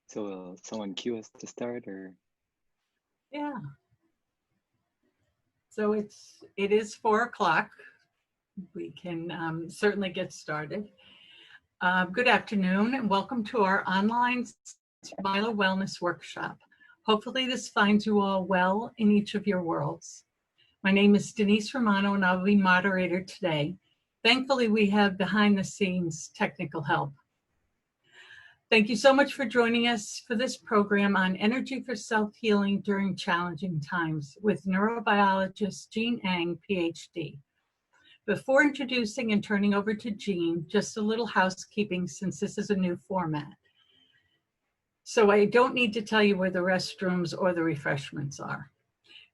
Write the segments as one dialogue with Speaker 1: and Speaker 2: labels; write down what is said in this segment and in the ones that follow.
Speaker 1: So will someone cue us to start, or?
Speaker 2: Yeah. So it is 4 o'clock. We can certainly get started. Good afternoon and welcome to our online Milo Wellness Workshop. Hopefully this finds you all well in each of your worlds. My name is Denise Romano and I'll be moderator today. Thankfully, we have behind the scenes technical help. Thank you so much for joining us for this program on energy for self-healing during challenging times with neurobiologist Jean Eng, PhD. Before introducing and turning over to Jean, just a little housekeeping since this is a new format. So I don't need to tell you where the restrooms or the refreshments are.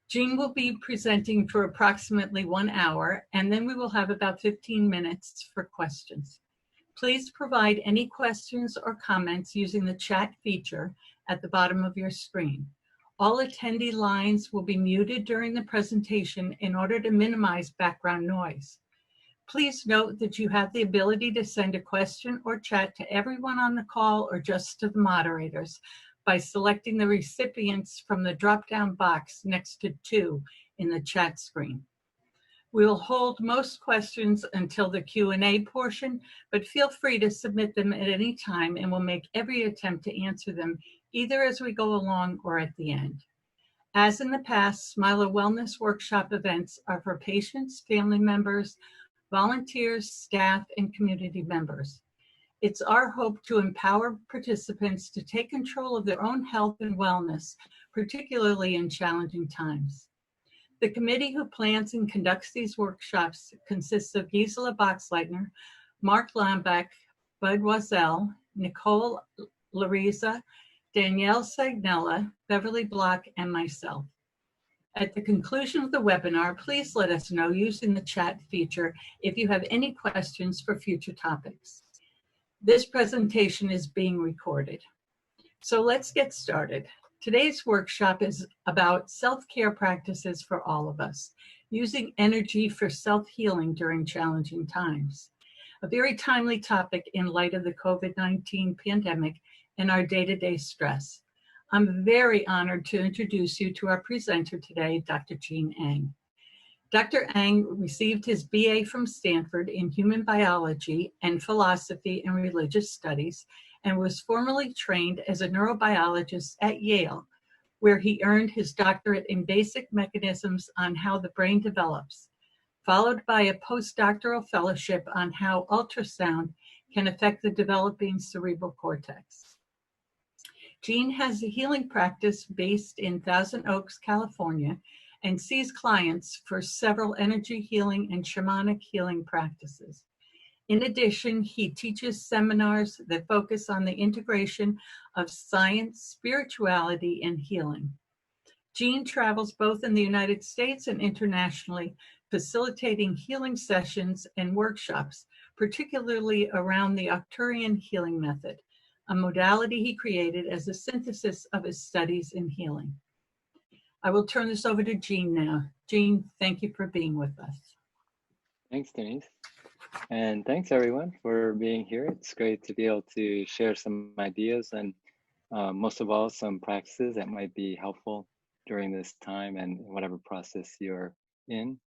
Speaker 2: Jean will be presenting for approximately 1 hour, and then we will have about 15 minutes for questions. Please provide any questions or comments using the chat feature at the bottom of your screen. All attendee lines will be muted during the presentation in order to minimize background noise. Please note that you have the ability to send a question or chat to everyone on the call or just to the moderators by selecting the recipients from the drop-down box next to 2 in the chat screen. We will hold most questions until the Q&A portion, but feel free to submit them at any time and we'll make every attempt to answer them either as we go along or at the end. As in the past, Milo Wellness Workshop events are for patients, family members, volunteers, staff, and community members. It's our hope to empower participants to take control of their own health and wellness, particularly in challenging times. The committee who plans and conducts these workshops consists of Gisela Boxleitner, Mark Lambeck, Bud Wazell, Nicole Lariza, Danielle Sagnella, Beverly Block, and myself. At the conclusion of the webinar, please let us know using the chat feature if you have any questions for future topics. This presentation is being recorded. So let's get started. Today's workshop is about self-care practices for all of us, using energy for self-healing during challenging times. A very timely topic in light of the COVID-19 pandemic and our day-to-day stress. I'm very honored to introduce you to our presenter today, Dr. Jean Eng. Dr. Eng received his BA from Stanford in Human Biology and Philosophy and Religious Studies and was formerly trained as a neurobiologist at Yale, where he earned his doctorate in basic mechanisms on how the brain develops, followed by a postdoctoral fellowship on how ultrasound can affect the developing cerebral cortex. Jean has a healing practice based in Thousand Oaks, California, and sees clients for several energy healing and shamanic healing practices. In addition, he teaches seminars that focus on the integration of science, spirituality, and healing. Jean travels both in the United States and internationally, facilitating healing sessions and workshops, particularly around the Arcturian healing method, a modality he created as a synthesis of his studies in healing. I will turn this over to Jean now. Jean, thank you for being with us.
Speaker 1: Thanks, Denise. And thanks everyone for being here. It's great to be able to share some ideas and most of all, some practices that might be helpful during this time and whatever process you're in.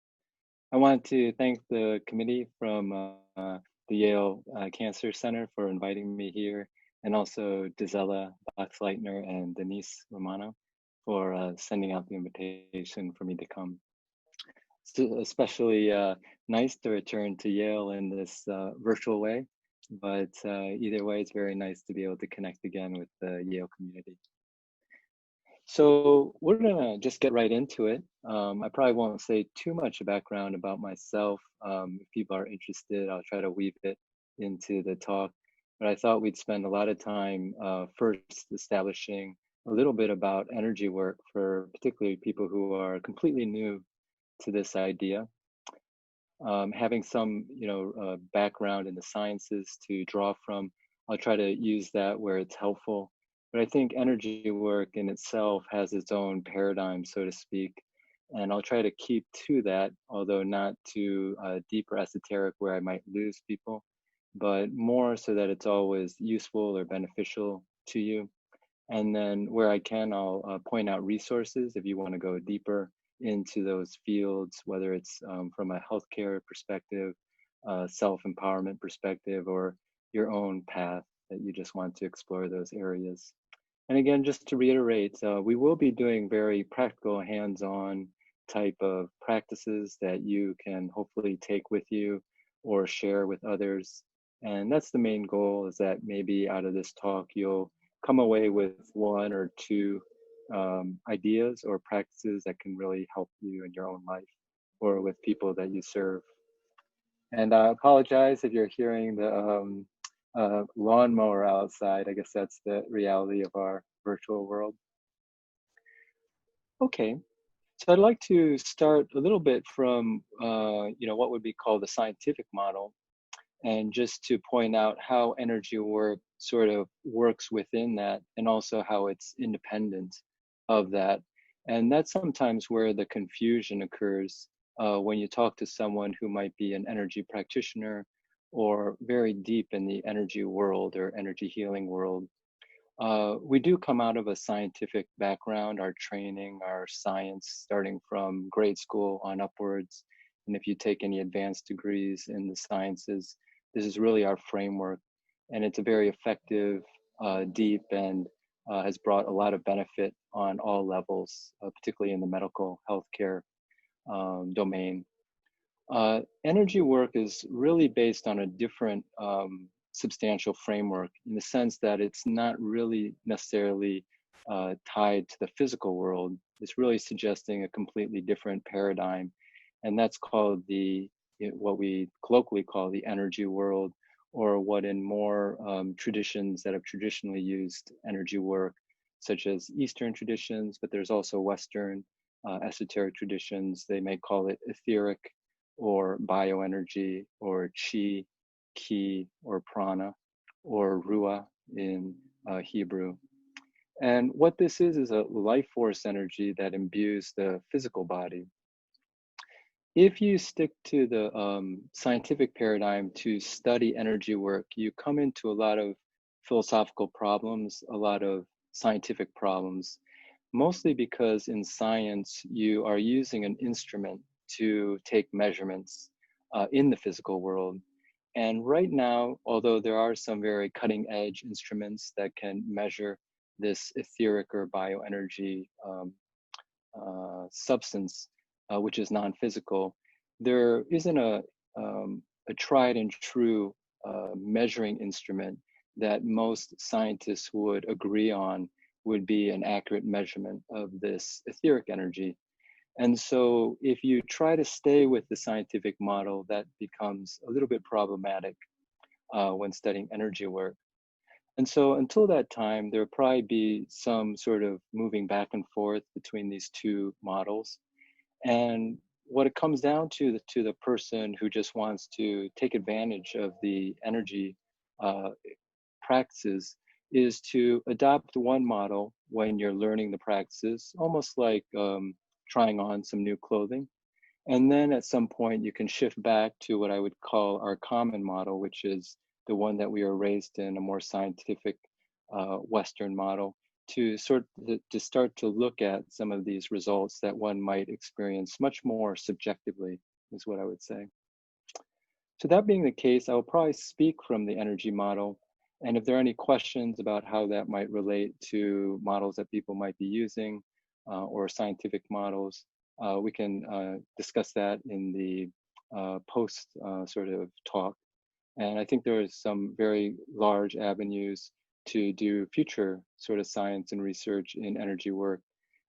Speaker 1: I want to thank the committee from the Yale Cancer Center for inviting me here, and also Gisela Boxleitner and Denise Romano for sending out the invitation for me to come. It's especially nice to return to Yale in this virtual way, but either way, it's very nice to be able to connect again with the Yale community. So we're gonna just get right into it. I probably won't say too much background about myself. If people are interested, I'll try to weave it into the talk. But I thought we'd spend a lot of time first establishing a little bit about energy work for particularly people who are completely new to this idea. Having some, background in the sciences to draw from, I'll try to use that where it's helpful. But I think energy work in itself has its own paradigm, so to speak, and I'll try to keep to that, although not too deep or esoteric where I might lose people, but more so that it's always useful or beneficial to you. And then where I can, I'll point out resources if you want to go deeper into those fields, whether it's from a healthcare perspective, self-empowerment perspective, or your own path that you just want to explore those areas. And again, just to reiterate, we will be doing very practical, hands-on type of practices that you can hopefully take with you or share with others. And that's the main goal, is that maybe out of this talk, you'll come away with one or two ideas or practices that can really help you in your own life or with people that you serve. And I apologize if you're hearing the lawnmower outside. I guess that's the reality of our virtual world. Okay, so I'd like to start a little bit from what would be called the scientific model, and just to point out how energy work sort of works within that, and also how it's independent of that. And that's sometimes where the confusion occurs when you talk to someone who might be an energy practitioner or very deep in the energy world or energy healing world. We do come out of a scientific background, our training, our science, starting from grade school on upwards. And if you take any advanced degrees in the sciences, this is really our framework. And it's a very effective, deep, and has brought a lot of benefit on all levels, particularly in the medical healthcare domain. Energy work is really based on a different substantial framework, in the sense that it's not really necessarily tied to the physical world. It's really suggesting a completely different paradigm, and that's called what we colloquially call the energy world, or what in more traditions that have traditionally used energy work, such as Eastern traditions, but there's also Western esoteric traditions. They may call it etheric or bioenergy or chi, ki, or prana, or ruah in Hebrew. And what this is a life force energy that imbues the physical body. If you stick to the scientific paradigm to study energy work, you come into a lot of philosophical problems, a lot of scientific problems, mostly because in science, you are using an instrument to take measurements in the physical world. And right now, although there are some very cutting edge instruments that can measure this etheric or bioenergy substance, which is non-physical, there isn't a tried and true measuring instrument that most scientists would agree on would be an accurate measurement of this etheric energy. And so if you try to stay with the scientific model, that becomes a little bit problematic when studying energy work. And so until that time, there'll probably be some sort of moving back and forth between these two models. And what it comes down to the person who just wants to take advantage of the energy practices is to adopt one model when you're learning the practices, almost like trying on some new clothing. And then at some point, you can shift back to what I would call our common model, which is the one that we are raised in, a more scientific Western model, to start to look at some of these results that one might experience much more subjectively, is what I would say. So that being the case, I will probably speak from the energy model. And if there are any questions about how that might relate to models that people might be using or scientific models, we can discuss that in the post sort of talk. And I think there is some very large avenues to do future sort of science and research in energy work.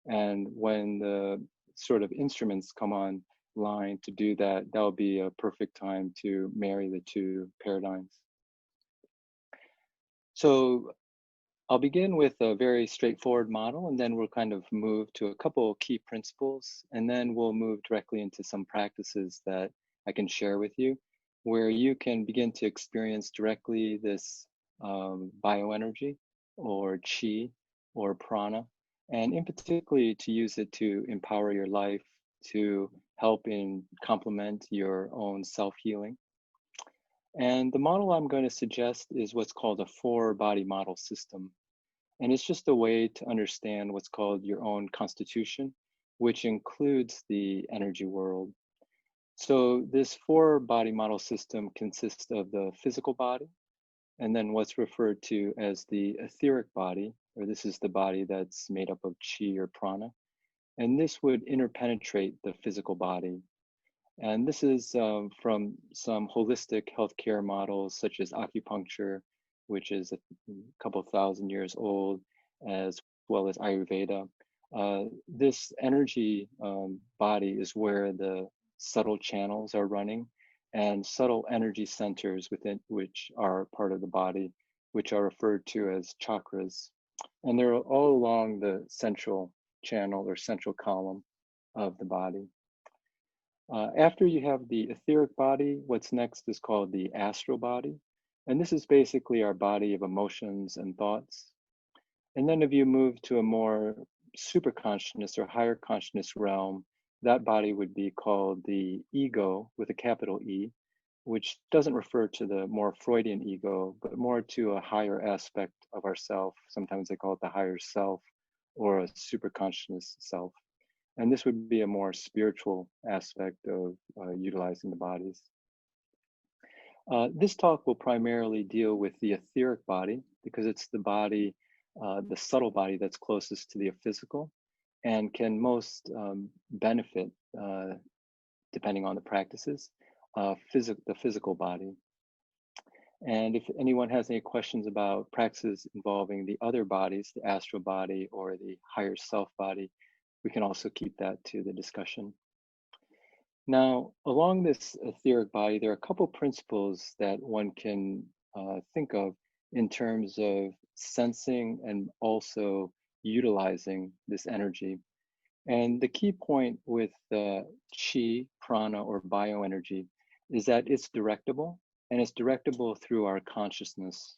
Speaker 1: And when the sort of instruments come online to do that, that'll be a perfect time to marry the two paradigms. So I'll begin with a very straightforward model, and then we'll kind of move to a couple of key principles, and then we'll move directly into some practices that I can share with you, where you can begin to experience directly this bioenergy or chi or prana, and in particular to use it to empower your life, to help in complement your own self-healing. And the model I'm going to suggest is what's called a 4-body model system. And it's just a way to understand what's called your own constitution, which includes the energy world. So this four body model system consists of the physical body, and then what's referred to as the etheric body, or this is the body that's made up of chi or prana. And this would interpenetrate the physical body. And this is from some holistic healthcare models, such as acupuncture, which is a couple thousand years old, as well as Ayurveda. This energy body is where the subtle channels are running, and subtle energy centers within which are part of the body, which are referred to as chakras. And they're all along the central channel or central column of the body. After you have the etheric body, what's next is called the astral body. And this is basically our body of emotions and thoughts. And then if you move to a more super consciousness or higher consciousness realm, that body would be called the ego with a capital E, which doesn't refer to the more Freudian ego, but more to a higher aspect of ourself. Sometimes they call it the higher self or a super consciousness self. And this would be a more spiritual aspect of utilizing the bodies. This talk will primarily deal with the etheric body because it's the body, the subtle body that's closest to the physical and can most benefit, depending on the practices, the physical body. And if anyone has any questions about practices involving the other bodies, the astral body or the higher self body, we can also keep that to the discussion. Now, along this etheric body, there are a couple principles that one can think of in terms of sensing and also utilizing this energy. And the key point with chi, prana, or bioenergy is that it's directable, and it's directable through our consciousness.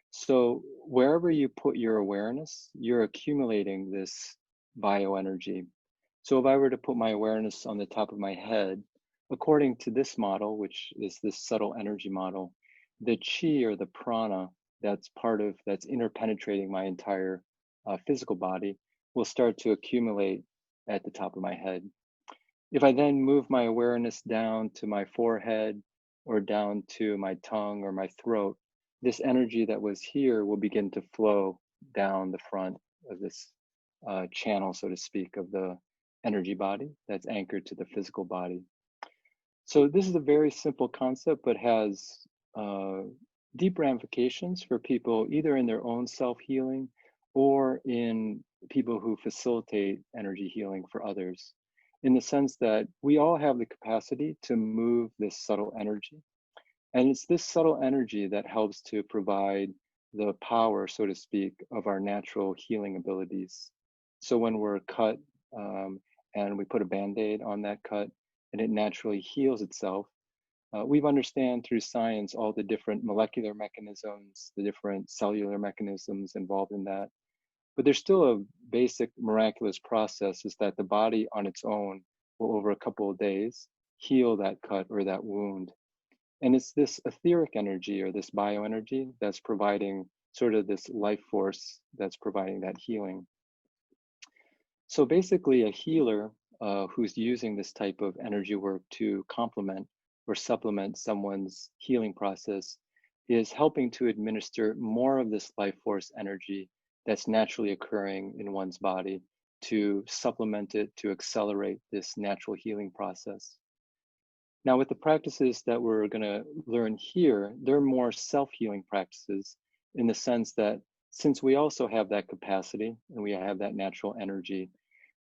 Speaker 1: So wherever you put your awareness, you're accumulating this bioenergy. So if I were to put my awareness on the top of my head, according to this model, which is this subtle energy model, the chi or the prana that's interpenetrating my entire physical body will start to accumulate at the top of my head. If I then move my awareness down to my forehead or down to my tongue or my throat, this energy that was here will begin to flow down the front of this channel, so to speak, of the energy body that's anchored to the physical body. So this is a very simple concept, but has deep ramifications for people either in their own self-healing or in people who facilitate energy healing for others, in the sense that we all have the capacity to move this subtle energy. And it's this subtle energy that helps to provide the power, so to speak, of our natural healing abilities. So when we're cut and we put a Band-Aid on that cut and it naturally heals itself, we've understand through science all the different molecular mechanisms, the different cellular mechanisms involved in that. But there's still a basic miraculous process, is that the body on its own will, over a couple of days, heal that cut or that wound. And it's this etheric energy or this bioenergy that's providing sort of this life force that's providing that healing. So basically a healer who's using this type of energy work to complement or supplement someone's healing process is helping to administer more of this life force energy that's naturally occurring in one's body to supplement it, to accelerate this natural healing process. Now, with the practices that we're going to learn here, they're more self-healing practices in the sense that since we also have that capacity and we have that natural energy,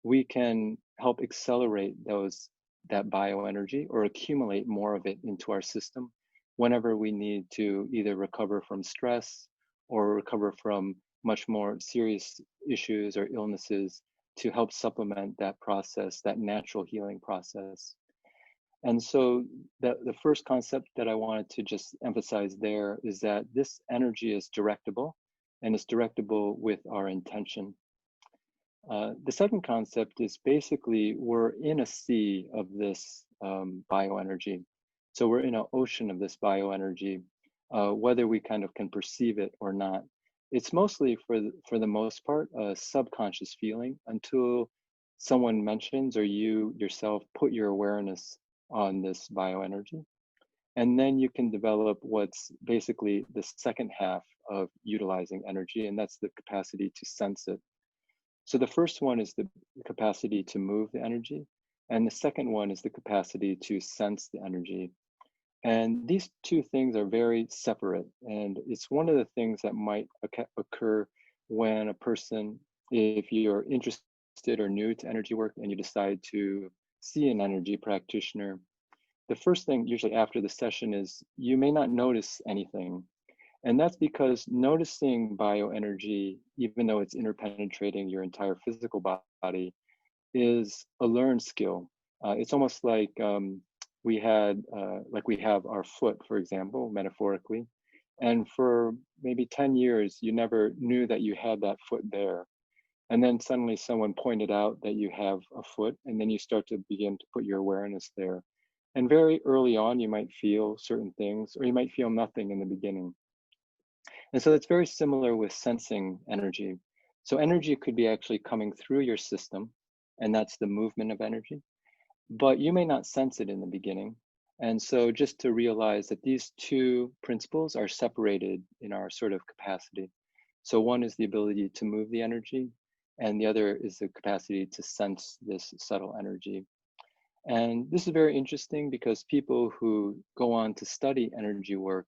Speaker 1: we can help accelerate that bioenergy or accumulate more of it into our system whenever we need to either recover from stress or recover from much more serious issues or illnesses, to help supplement that process, that natural healing process. And so the first concept that I wanted to just emphasize there is that this energy is directable, and it's directable with our intention. The second concept is basically we're in a sea of this bioenergy. So we're in an ocean of this bioenergy, whether we kind of can perceive it or not. it's mostly for the most part a subconscious feeling until someone mentions or you yourself put your awareness on this bioenergy. And then you can develop what's basically the second half of utilizing energy, and that's the capacity to sense it. So the first one is the capacity to move the energy, and the second one is the capacity to sense the energy. And these two things are very separate. And it's one of the things that might occur when a person, if you're interested or new to energy work and you decide to see an energy practitioner, the first thing usually after the session is you may not notice anything. And that's because noticing bioenergy, even though it's interpenetrating your entire physical body, is a learned skill. It's almost like we have our foot, for example, metaphorically, and for maybe 10 years, you never knew that you had that foot there. And then suddenly someone pointed out that you have a foot, and then you start to begin to put your awareness there. And very early on, you might feel certain things, or you might feel nothing in the beginning. And so that's very similar with sensing energy. So energy could be actually coming through your system, and that's the movement of energy, but you may not sense it in the beginning. And so just to realize that these two principles are separated in our sort of capacity. So one is the ability to move the energy, and the other is the capacity to sense this subtle energy. And this is very interesting because people who go on to study energy work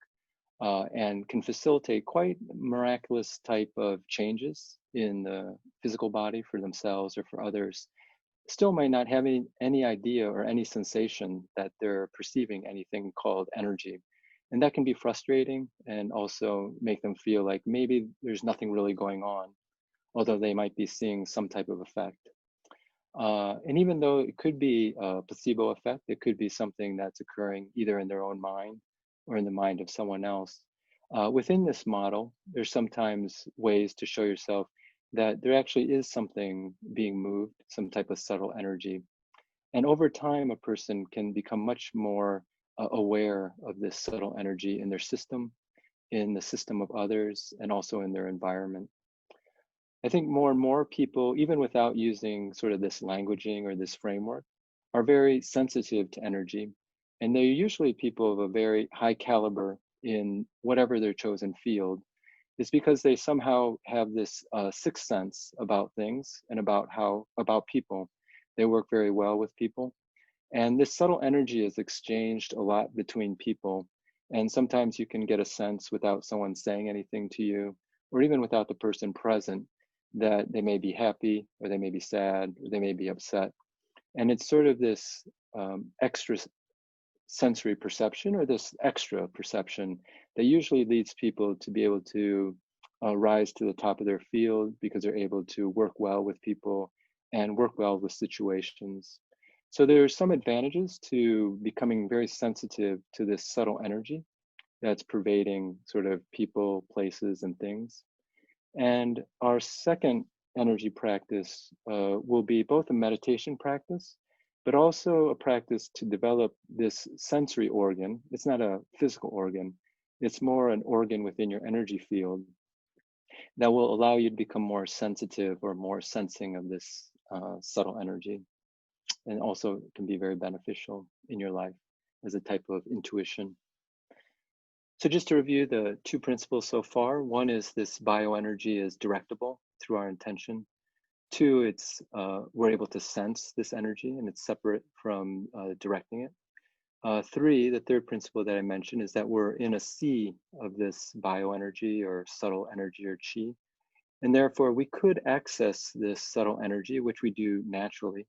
Speaker 1: and can facilitate quite miraculous type of changes in the physical body for themselves or for others still might not have any idea or any sensation that they're perceiving anything called energy. And that can be frustrating and also make them feel like maybe there's nothing really going on, although they might be seeing some type of effect. And even though it could be a placebo effect, it could be something that's occurring either in their own mind or in the mind of someone else. Within this model, there's sometimes ways to show yourself that there actually is something being moved, some type of subtle energy. And over time, a person can become much more aware of this subtle energy in their system, in the system of others, and also in their environment. I think more and more people, even without using sort of this languaging or this framework, are very sensitive to energy. And they're usually people of a very high caliber in whatever their chosen field. It's because they somehow have this sixth sense about things and about people. They work very well with people. And this subtle energy is exchanged a lot between people. And sometimes you can get a sense without someone saying anything to you, or even without the person present, that they may be happy, or they may be sad, or they may be upset. And it's sort of this extra sensory perception or this extra perception that usually leads people to be able to rise to the top of their field because they're able to work well with people and work well with situations. So there's some advantages to becoming very sensitive to this subtle energy that's pervading sort of people, places, and things. And our second energy practice will be both a meditation practice, but also a practice to develop this sensory organ. It's not a physical organ, it's more an organ within your energy field that will allow you to become more sensitive or more sensing of this subtle energy. And also can be very beneficial in your life as a type of intuition. So just to review the two principles so far, one is this bioenergy is directable through our intention. Two, it's we're able to sense this energy and it's separate from directing it. Three, the third principle that I mentioned is that we're in a sea of this bioenergy or subtle energy or chi. And therefore we could access this subtle energy, which we do naturally.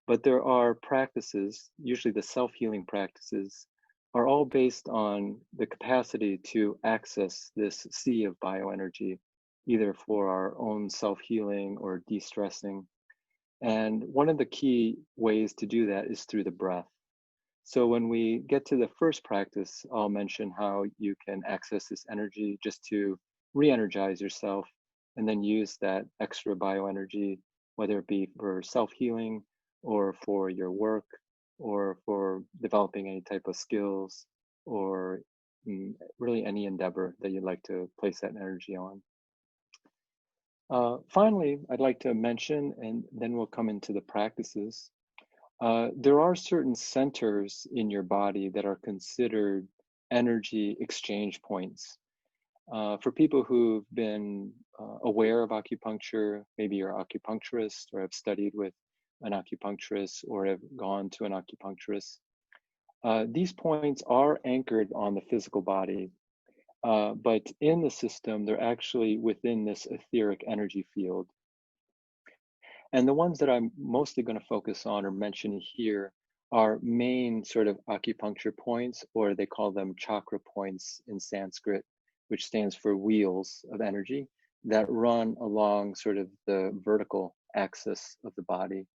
Speaker 1: But there are practices, usually the self-healing practices, are all based on the capacity to access this sea of bioenergy, either for our own self-healing or de-stressing. And one of the key ways to do that is through the breath. So when we get to the first practice, I'll mention how you can access this energy just to re-energize yourself and then use that extra bioenergy, whether it be for self-healing or for your work or for developing any type of skills or really any endeavor that you'd like to place that energy on. Finally, I'd like to mention, and then we'll come into the practices. There are certain centers in your body that are considered energy exchange points. For people who've been aware of acupuncture, maybe you're an acupuncturist or have studied with an acupuncturist or have gone to an acupuncturist, these points are anchored on the physical body, but in the system, they're actually within this etheric energy field. And the ones that I'm mostly going to focus on or mention here are main sort of acupuncture points, or they call them chakra points in Sanskrit, which stands for wheels of energy that run along sort of the vertical axis of the body.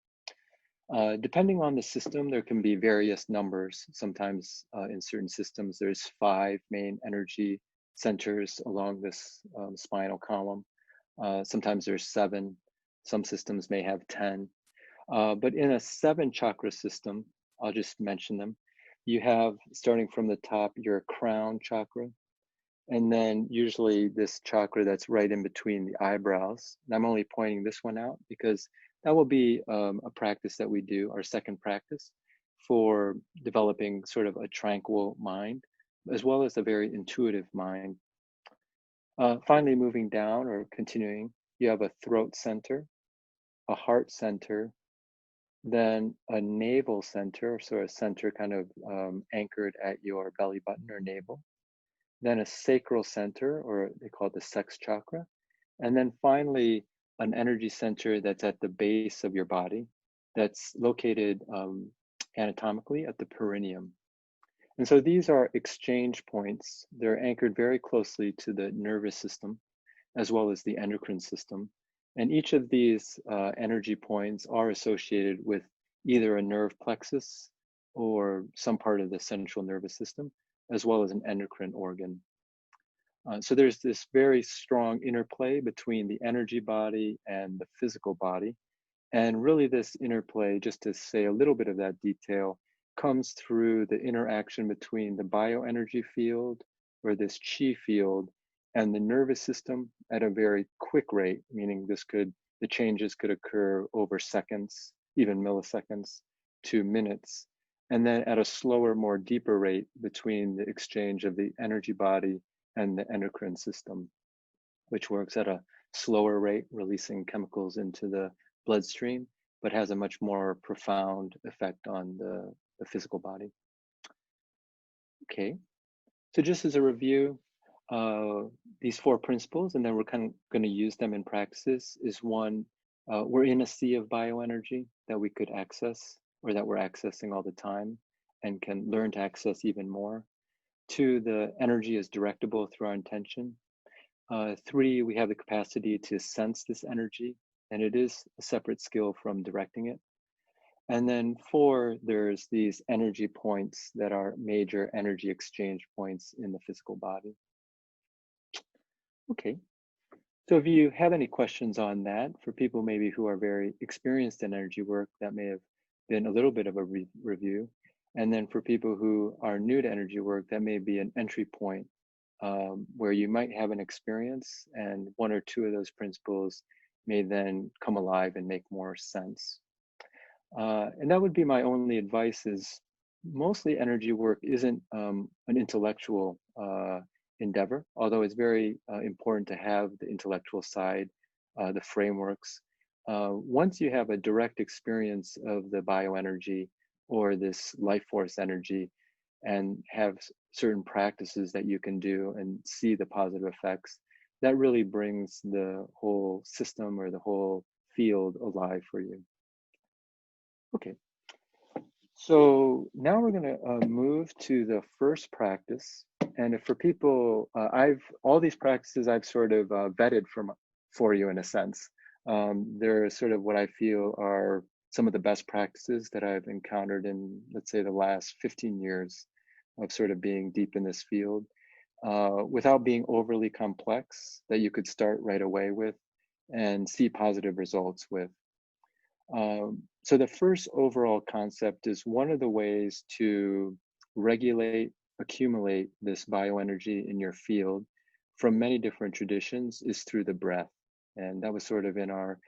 Speaker 1: Depending on the system, there can be various numbers. Sometimes in certain systems, there's 5 main energy centers along this spinal column. Sometimes there's 7. Some systems may have 10. But in a 7 chakra system, I'll just mention them. You have, starting from the top, your crown chakra, and then usually this chakra that's right in between the eyebrows. And I'm only pointing this one out because that will be a practice that we do, our second practice, for developing sort of a tranquil mind, as well as a very intuitive mind. Finally, moving down or continuing, you have a throat center, a heart center, then a navel center, so a center kind of anchored at your belly button or navel, then a sacral center, or they call it the sex chakra, and then finally an energy center that's at the base of your body, that's located anatomically at the perineum. And so these are exchange points. They're anchored very closely to the nervous system, as well as the endocrine system. And each of these energy points are associated with either a nerve plexus or some part of the central nervous system, as well as an endocrine organ. So there's this very strong interplay between the energy body and the physical body. And really this interplay, just to say a little bit of that detail, comes through the interaction between the bioenergy field, or this chi field, and the nervous system at a very quick rate, meaning the changes could occur over seconds, even milliseconds, to minutes, and then at a slower, more deeper rate between the exchange of the energy body and the endocrine system, which works at a slower rate, releasing chemicals into the bloodstream, but has a much more profound effect on the physical body. Okay, so just as a review, these 4 principles, and then we're kind of going to use them in practices, is one, we're in a sea of bioenergy that we could access, or that we're accessing all the time, and can learn to access even more. 2, the energy is directable through our intention. 3, we have the capacity to sense this energy, and it is a separate skill from directing it. And then 4, there's these energy points that are major energy exchange points in the physical body. Okay, so if you have any questions on that, for people maybe who are very experienced in energy work, that may have been a little bit of a review. And then for people who are new to energy work, that may be an entry point where you might have an experience, and 1 or 2 of those principles may then come alive and make more sense. And that would be my only advice, is mostly energy work isn't an intellectual endeavor, although it's very important to have the intellectual side, the frameworks. Once you have a direct experience of the bioenergy or this life force energy, and have certain practices that you can do and see the positive effects, that really brings the whole system or the whole field alive for you. Okay, so now we're going to move to the first practice. And if for people, all these practices I've sort of vetted for you in a sense. They're sort of what I feel are some of the best practices that I've encountered in, let's say, the last 15 years of sort of being deep in this field, without being overly complex, that you could start right away with and see positive results with. So the first overall concept is, one of the ways to regulate, accumulate this bioenergy in your field from many different traditions is through the breath. And that was sort of in our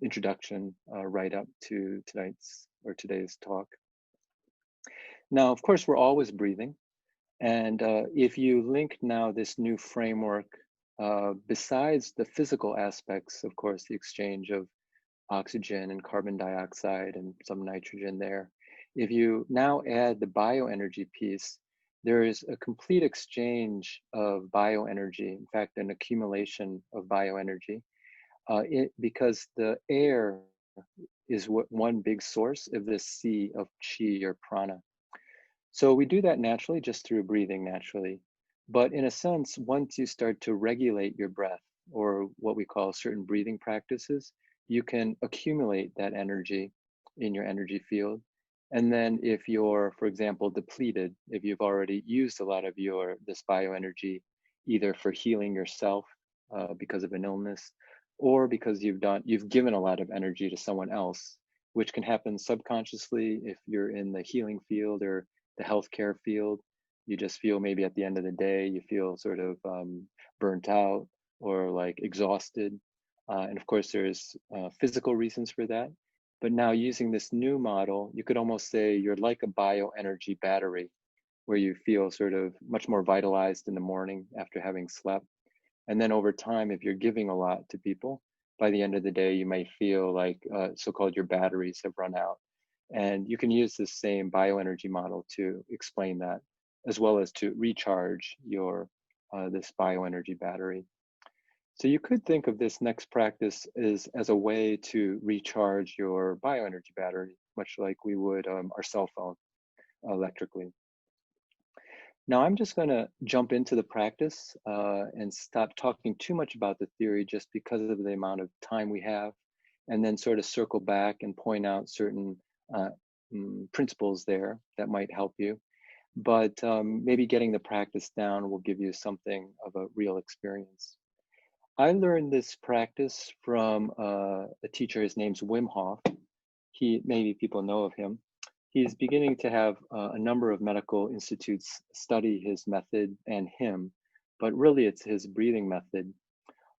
Speaker 1: introduction right up to today's talk. Now, of course, we're always breathing. And if you link now this new framework, besides the physical aspects, of course, the exchange of oxygen and carbon dioxide and some nitrogen there, if you now add the bioenergy piece, there is a complete exchange of bioenergy, in fact, an accumulation of bioenergy, because the air is one big source of this sea of chi or prana. So we do that naturally just through breathing naturally. But in a sense, once you start to regulate your breath, or what we call certain breathing practices, you can accumulate that energy in your energy field. And then if you're, for example, depleted, if you've already used a lot of this bioenergy, either for healing yourself because of an illness, or because you've given a lot of energy to someone else, which can happen subconsciously if you're in the healing field or the healthcare field. You just feel maybe at the end of the day, you feel sort of burnt out or like exhausted. And of course, there's physical reasons for that. But now using this new model, you could almost say you're like a bioenergy battery where you feel sort of much more vitalized in the morning after having slept. And then over time, if you're giving a lot to people, by the end of the day, you may feel like so-called your batteries have run out. And you can use this same bioenergy model to explain that, as well as to recharge your this bioenergy battery. So you could think of this next practice as a way to recharge your bioenergy battery, much like we would our cell phone electrically. Now I'm just going to jump into the practice and stop talking too much about the theory just because of the amount of time we have, and then sort of circle back and point out certain principles there that might help you. But maybe getting the practice down will give you something of a real experience. I learned this practice from a teacher. His name's Wim Hof. Maybe people know of him. He's beginning to have a number of medical institutes study his method and him, but really it's his breathing method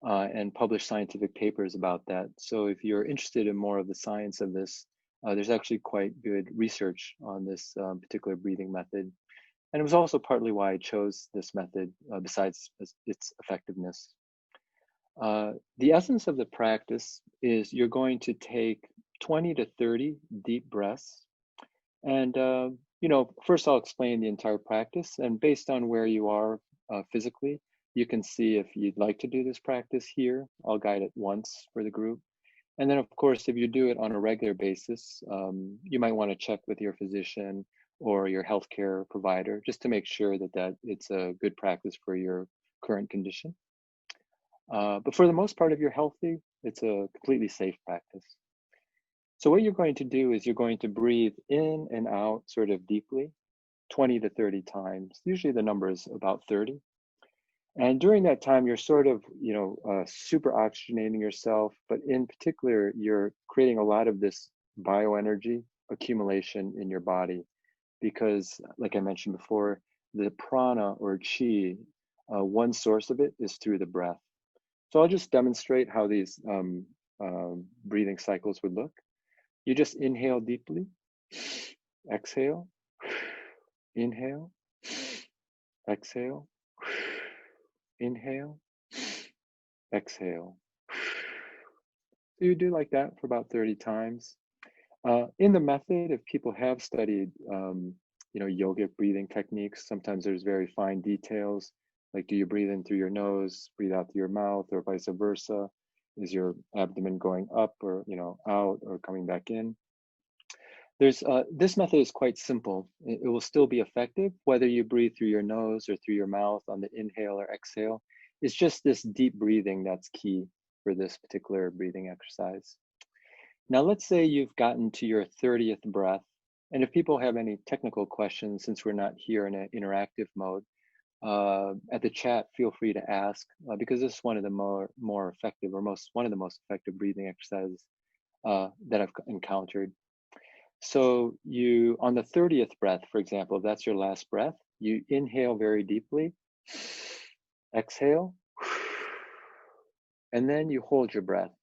Speaker 1: and publish scientific papers about that. So if you're interested in more of the science of this, there's actually quite good research on this particular breathing method. And it was also partly why I chose this method, besides its effectiveness. The essence of the practice is you're going to take 20 to 30 deep breaths. And, first I'll explain the entire practice. And based on where you are physically, you can see if you'd like to do this practice here. I'll guide it once for the group. And then, of course, if you do it on a regular basis, you might want to check with your physician or your healthcare provider just to make sure that it's a good practice for your current condition. But for the most part, if you're healthy, it's a completely safe practice. So what you're going to do is you're going to breathe in and out sort of deeply, 20 to 30 times. Usually the number is about 30. And during that time, you're sort of, super oxygenating yourself, but in particular, you're creating a lot of this bioenergy accumulation in your body because, like I mentioned before, the prana or chi, one source of it is through the breath. So I'll just demonstrate how these breathing cycles would look. You just inhale deeply, exhale, inhale, exhale, inhale, exhale. So you do like that for about 30 times. In the method, if people have studied, yogic breathing techniques, sometimes there's very fine details, like do you breathe in through your nose, breathe out through your mouth, or vice versa? Is your abdomen going up or out or coming back in? This method is quite simple. It will still be effective whether you breathe through your nose or through your mouth on the inhale or exhale. It's just this deep breathing that's key for this particular breathing exercise. Now, let's say you've gotten to your 30th breath. And if people have any technical questions, since we're not here in an interactive mode, at the chat, feel free to ask because this is one of the more effective or one of the most effective breathing exercises that I've encountered. So you, on the 30th breath, for example, if that's your last breath, you inhale very deeply, exhale, and then you hold your breath.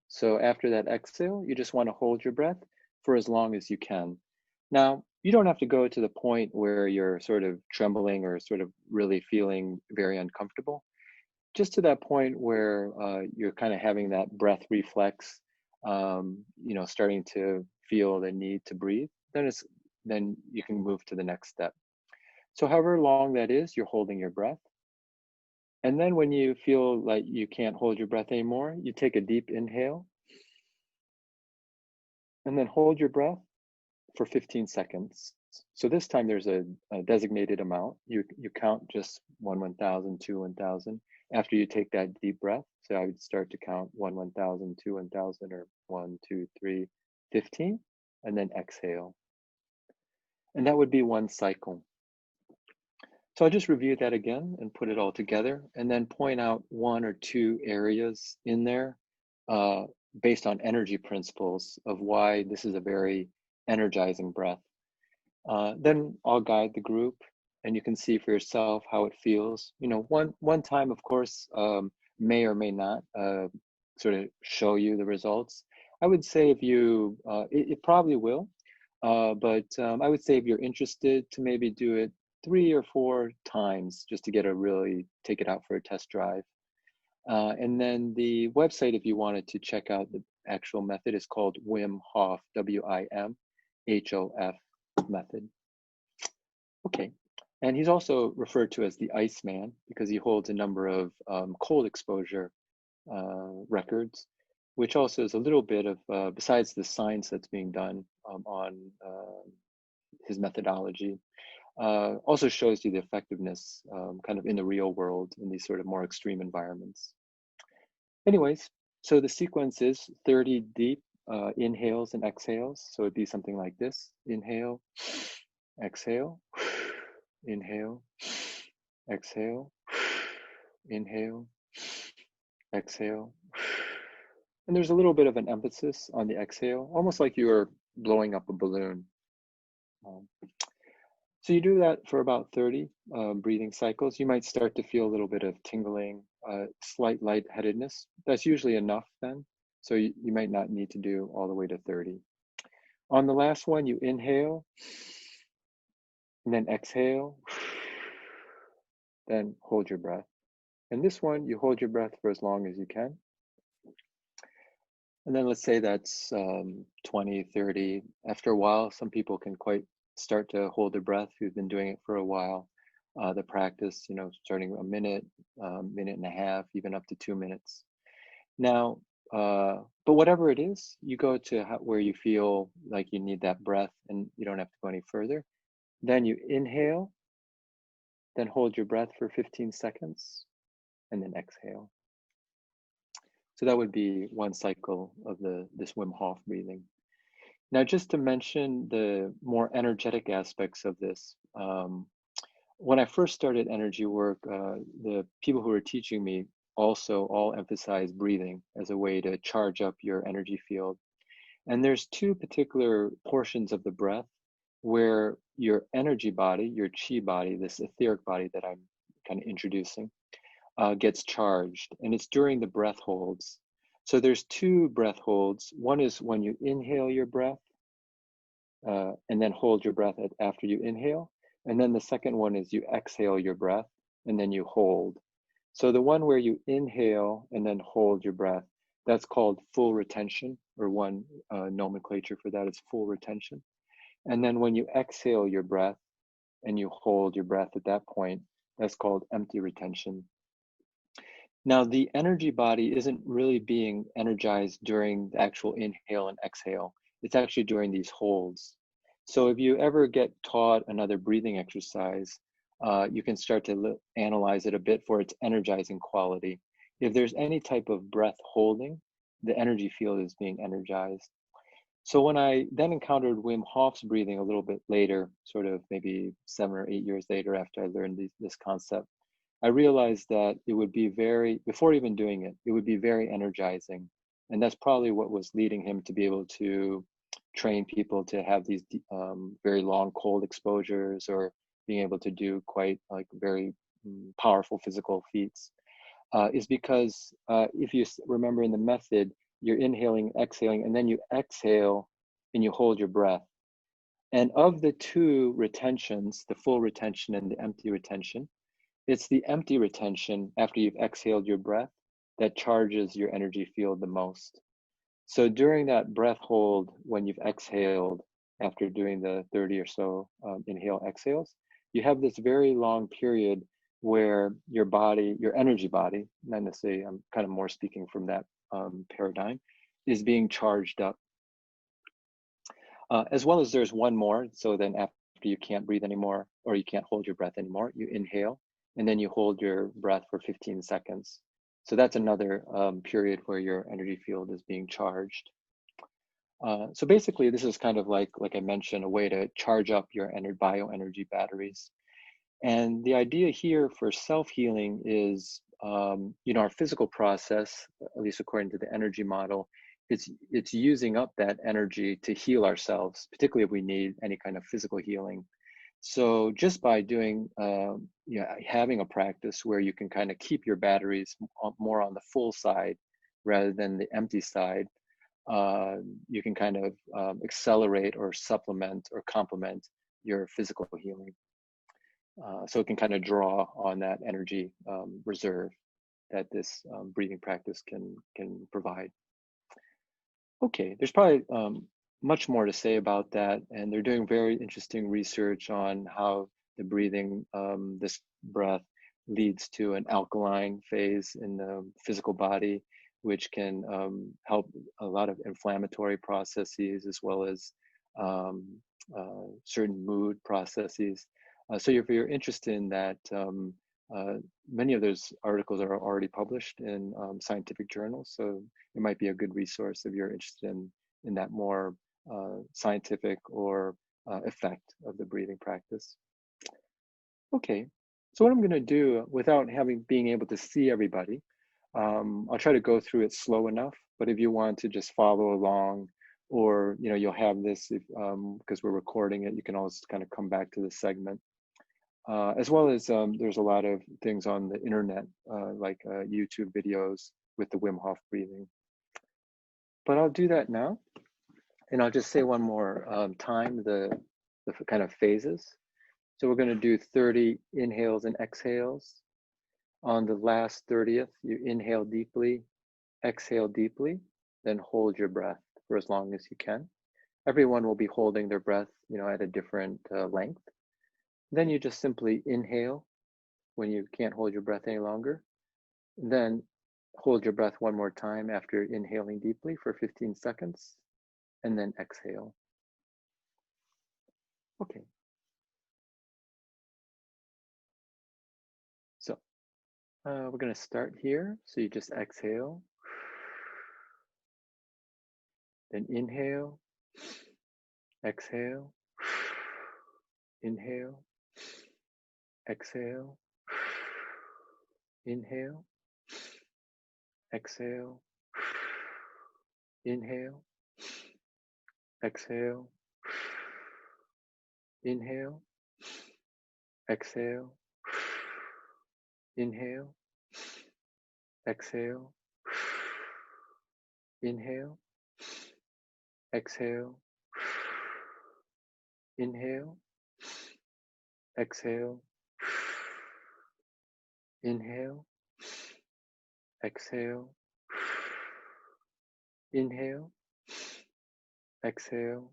Speaker 1: So after that exhale, you just want to hold your breath for as long as you can. Now, you don't have to go to the point where you're sort of trembling or sort of really feeling very uncomfortable. Just to that point where you're kind of having that breath reflex, starting to feel the need to breathe, then you can move to the next step. So however long that is, you're holding your breath. And then when you feel like you can't hold your breath anymore, you take a deep inhale and then hold your breath for 15 seconds. So this time there's a designated amount. You count just 1, 1,000, 2, 1,000 after you take that deep breath. So I would start to count 1, 1,000, 2, 1,000, or 1, 2, 3, 15, and then exhale. And that would be one cycle. So I'll just review that again and put it all together, and then point out 1 or 2 areas in there based on energy principles of why this is a very energizing breath. Then I'll guide the group, and you can see for yourself how it feels. One time, of course, may or may not sort of show you the results. I would say if you, it probably will, but I would say if you're interested to maybe do it 3 or 4 times just to take it out for a test drive. And then the website, if you wanted to check out the actual method, is called Wim Hof, WIMHOF method. Okay, and he's also referred to as the Iceman because he holds a number of cold exposure records, which also is a little bit of, besides the science that's being done on his methodology, also shows you the effectiveness kind of in the real world in these sort of more extreme environments. Anyways, so the sequence is 30 deep inhales and exhales. So it'd be something like this: inhale, exhale, inhale, exhale, inhale, exhale. And there's a little bit of an emphasis on the exhale, almost like you are blowing up a balloon. So you do that for about 30 breathing cycles. You might start to feel a little bit of tingling, slight lightheadedness. That's usually enough then. So you might not need to do all the way to 30. On the last one, you inhale, and then exhale, then hold your breath. And this one, you hold your breath for as long as you can. And then let's say that's 20, 30. After a while, some people can quite start to hold their breath who've been doing it for a while. The practice, starting a minute, minute and a half, even up to 2 minutes. Now, but whatever it is, you go to where you feel like you need that breath and you don't have to go any further. Then you inhale, then hold your breath for 15 seconds, and then exhale. So that would be one cycle of this Wim Hof breathing. Now, just to mention the more energetic aspects of this, when I first started energy work, the people who were teaching me also all emphasize breathing as a way to charge up your energy field. And there's 2 particular portions of the breath where your energy body, your chi body, this etheric body that I'm kind of introducing, gets charged, and it's during the breath holds. So there's 2 breath holds. One is when you inhale your breath, and then hold your breath after you inhale. And then the second one is you exhale your breath, and then you hold. So the one where you inhale and then hold your breath, that's called full retention, or one nomenclature for that is full retention. And then when you exhale your breath and you hold your breath at that point, that's called empty retention. Now, the energy body isn't really being energized during the actual inhale and exhale. It's actually during these holds. So if you ever get taught another breathing exercise, you can start to analyze it a bit for its energizing quality. If there's any type of breath holding, the energy field is being energized. So when I then encountered Wim Hof's breathing a little bit later, sort of maybe 7 or 8 years later after I learned this concept, I realized that it would be before even doing it, it would be very energizing. And that's probably what was leading him to be able to train people to have these very long cold exposures, or being able to do quite like very powerful physical feats. is because if you remember in the method, you're inhaling, exhaling, and then you exhale and you hold your breath. And of the two retentions, the full retention and the empty retention, it's the empty retention after you've exhaled your breath that charges your energy field the most. So during that breath hold, when you've exhaled, after doing the 30 or so inhale exhales, you have this very long period where your body, your energy body, not necessarily, I'm kind of more speaking from that paradigm, is being charged up. As well as there's one more. So then after you can't breathe anymore, or you can't hold your breath anymore, you inhale, and then you hold your breath for 15 seconds. So that's another period where your energy field is being charged. So basically, this is kind of like I mentioned, a way to charge up your bioenergy batteries. And the idea here for self-healing is, our physical process, at least according to the energy model, it's using up that energy to heal ourselves, particularly if we need any kind of physical healing. So just by doing, having a practice where you can kind of keep your batteries more on the full side rather than the empty side, you can kind of accelerate or supplement or complement your physical healing. So it can kind of draw on that energy reserve that this breathing practice can provide. Okay, there's probably much more to say about that, and they're doing very interesting research on how the breathing, this breath, leads to an alkaline phase in the physical body, which can help a lot of inflammatory processes as well as certain mood processes. So if you're interested in that, many of those articles are already published in scientific journals, so it might be a good resource if you're interested in that more scientific or effect of the breathing practice. Okay, so what I'm going to do, without being able to see everybody, I'll try to go through it slow enough. But if you want to just follow along, or you'll have this because we're recording it, you can always kind of come back to the segment. As well as there's a lot of things on the internet, like YouTube videos with the Wim Hof breathing. But I'll do that now. And I'll just say one more time the kind of phases. So we're going to do 30 inhales and exhales. On the last 30th, you inhale deeply, exhale deeply, then hold your breath for as long as you can. Everyone will be holding their breath, at a different length. Then you just simply inhale when you can't hold your breath any longer. Then hold your breath one more time after inhaling deeply for 15 seconds, and then exhale. Okay. So we're going to start here. So you just exhale, then inhale, exhale, inhale, exhale, inhale, exhale, inhale, exhale, inhale, exhale, inhale, exhale, inhale, exhale, inhale, exhale, inhale, exhale, inhale, exhale.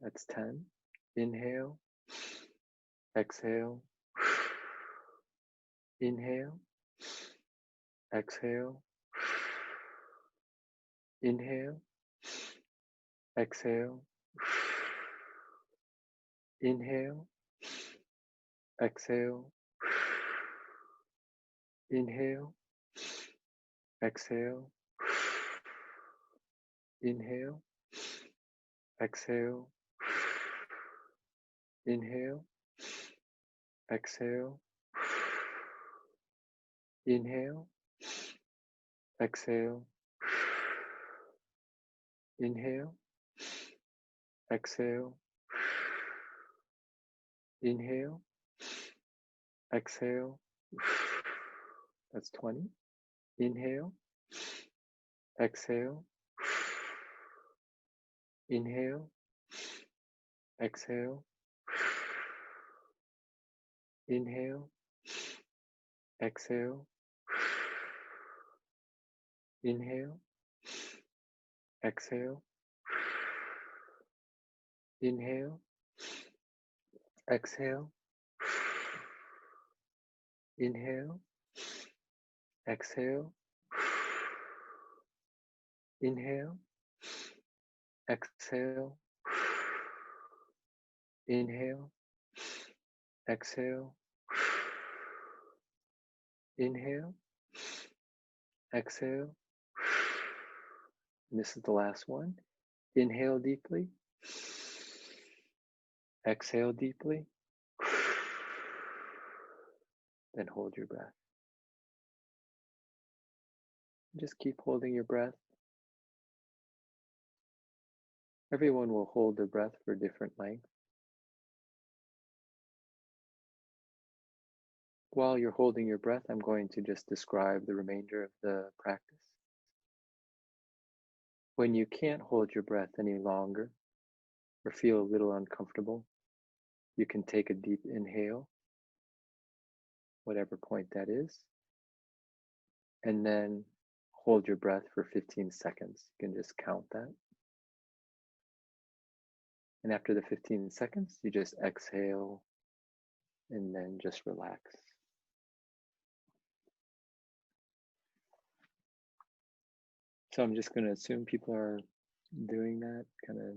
Speaker 1: That's 10. Inhale, exhale, inhale, exhale, inhale, exhale, inhale, exhale, inhale, exhale, inhale, exhale, inhale, exhale, inhale, exhale, inhale, exhale, inhale, exhale, That's 20. Inhale, exhale, inhale, exhale, inhale, exhale, inhale, exhale, inhale, exhale, inhale, exhale, inhale, exhale, inhale, exhale, inhale, exhale. And this is the last one. Inhale deeply, exhale deeply, then hold your breath. Just keep holding your breath. Everyone will hold their breath for different lengths. While you're holding your breath, I'm going to just describe the remainder of the practice. When you can't hold your breath any longer or feel a little uncomfortable, you can take a deep inhale, whatever point that is, and then hold your breath for 15 seconds. You can just count that. And after the 15 seconds, you just exhale and then just relax. So I'm just going to assume people are doing that, kind of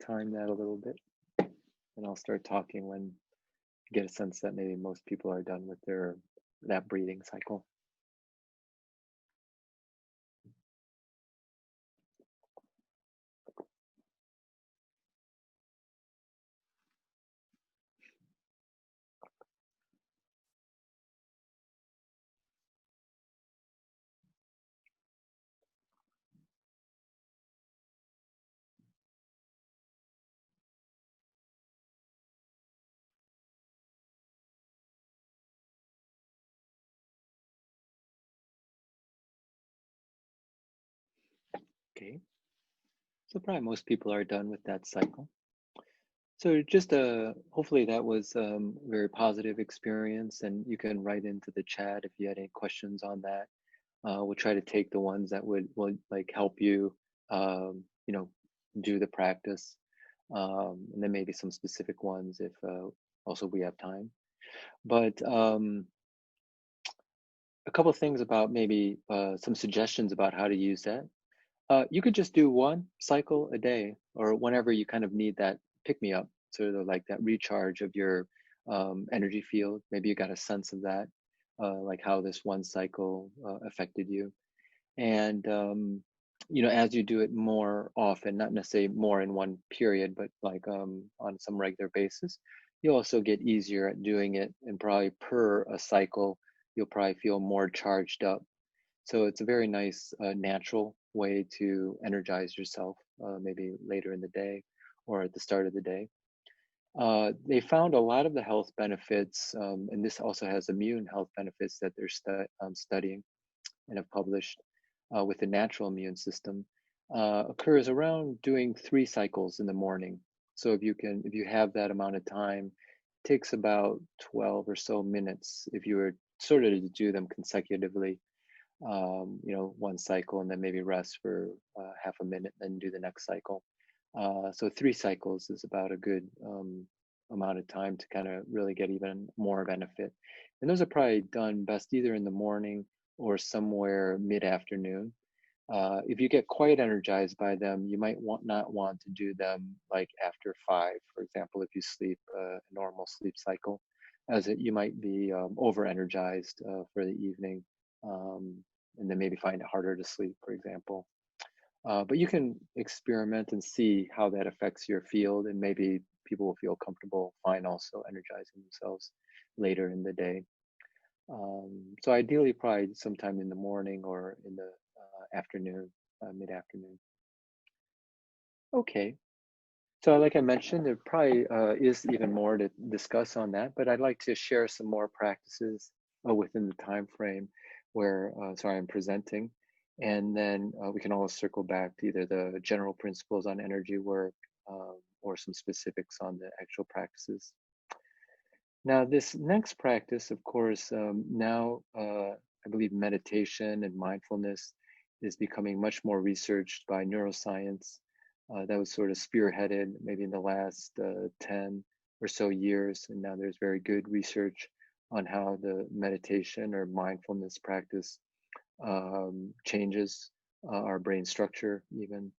Speaker 1: time that a little bit. And I'll start talking when you get a sense that maybe most people are done with that breathing cycle. Okay, so probably most people are done with that cycle. So just hopefully that was a very positive experience, and you can write into the chat if you had any questions on that. We'll try to take the ones that will like help you, do the practice, and then maybe some specific ones if also we have time. But a couple of things about maybe some suggestions about how to use that. You could just do one cycle a day or whenever you kind of need that pick-me-up, sort of like that recharge of your energy field. Maybe you got a sense of that, like how this one cycle affected you. And, as you do it more often, not necessarily more in one period, but like on some regular basis, you'll also get easier at doing it, and probably per a cycle, you'll probably feel more charged up. So it's a very nice, natural way to energize yourself, maybe later in the day or at the start of the day. They found a lot of the health benefits, and this also has immune health benefits that they're studying and have published with the natural immune system, occurs around doing 3 cycles in the morning. So if you have that amount of time, it takes about 12 or so minutes if you were sort of to do them consecutively. One cycle and then maybe rest for half a minute, then do the next cycle. So 3 cycles is about a good amount of time to kind of really get even more benefit. And those are probably done best either in the morning or somewhere mid-afternoon. If you get quite energized by them, you might not want to do them like after 5, for example, if you sleep a normal sleep cycle, as you might be over-energized for the evening. And then maybe find it harder to sleep, for example. But you can experiment and see how that affects your field, and maybe people will feel comfortable, fine, also energizing themselves later in the day. So ideally, probably sometime in the morning or in the afternoon, mid-afternoon. Okay. So like I mentioned, there probably is even more to discuss on that, but I'd like to share some more practices within the time frame where I'm presenting. And then we can always circle back to either the general principles on energy work or some specifics on the actual practices. Now, this next practice, of course, now I believe meditation and mindfulness is becoming much more researched by neuroscience. That was sort of spearheaded maybe in the last 10 or so years. And now there's very good research on how the meditation or mindfulness practice changes our brain structure, even,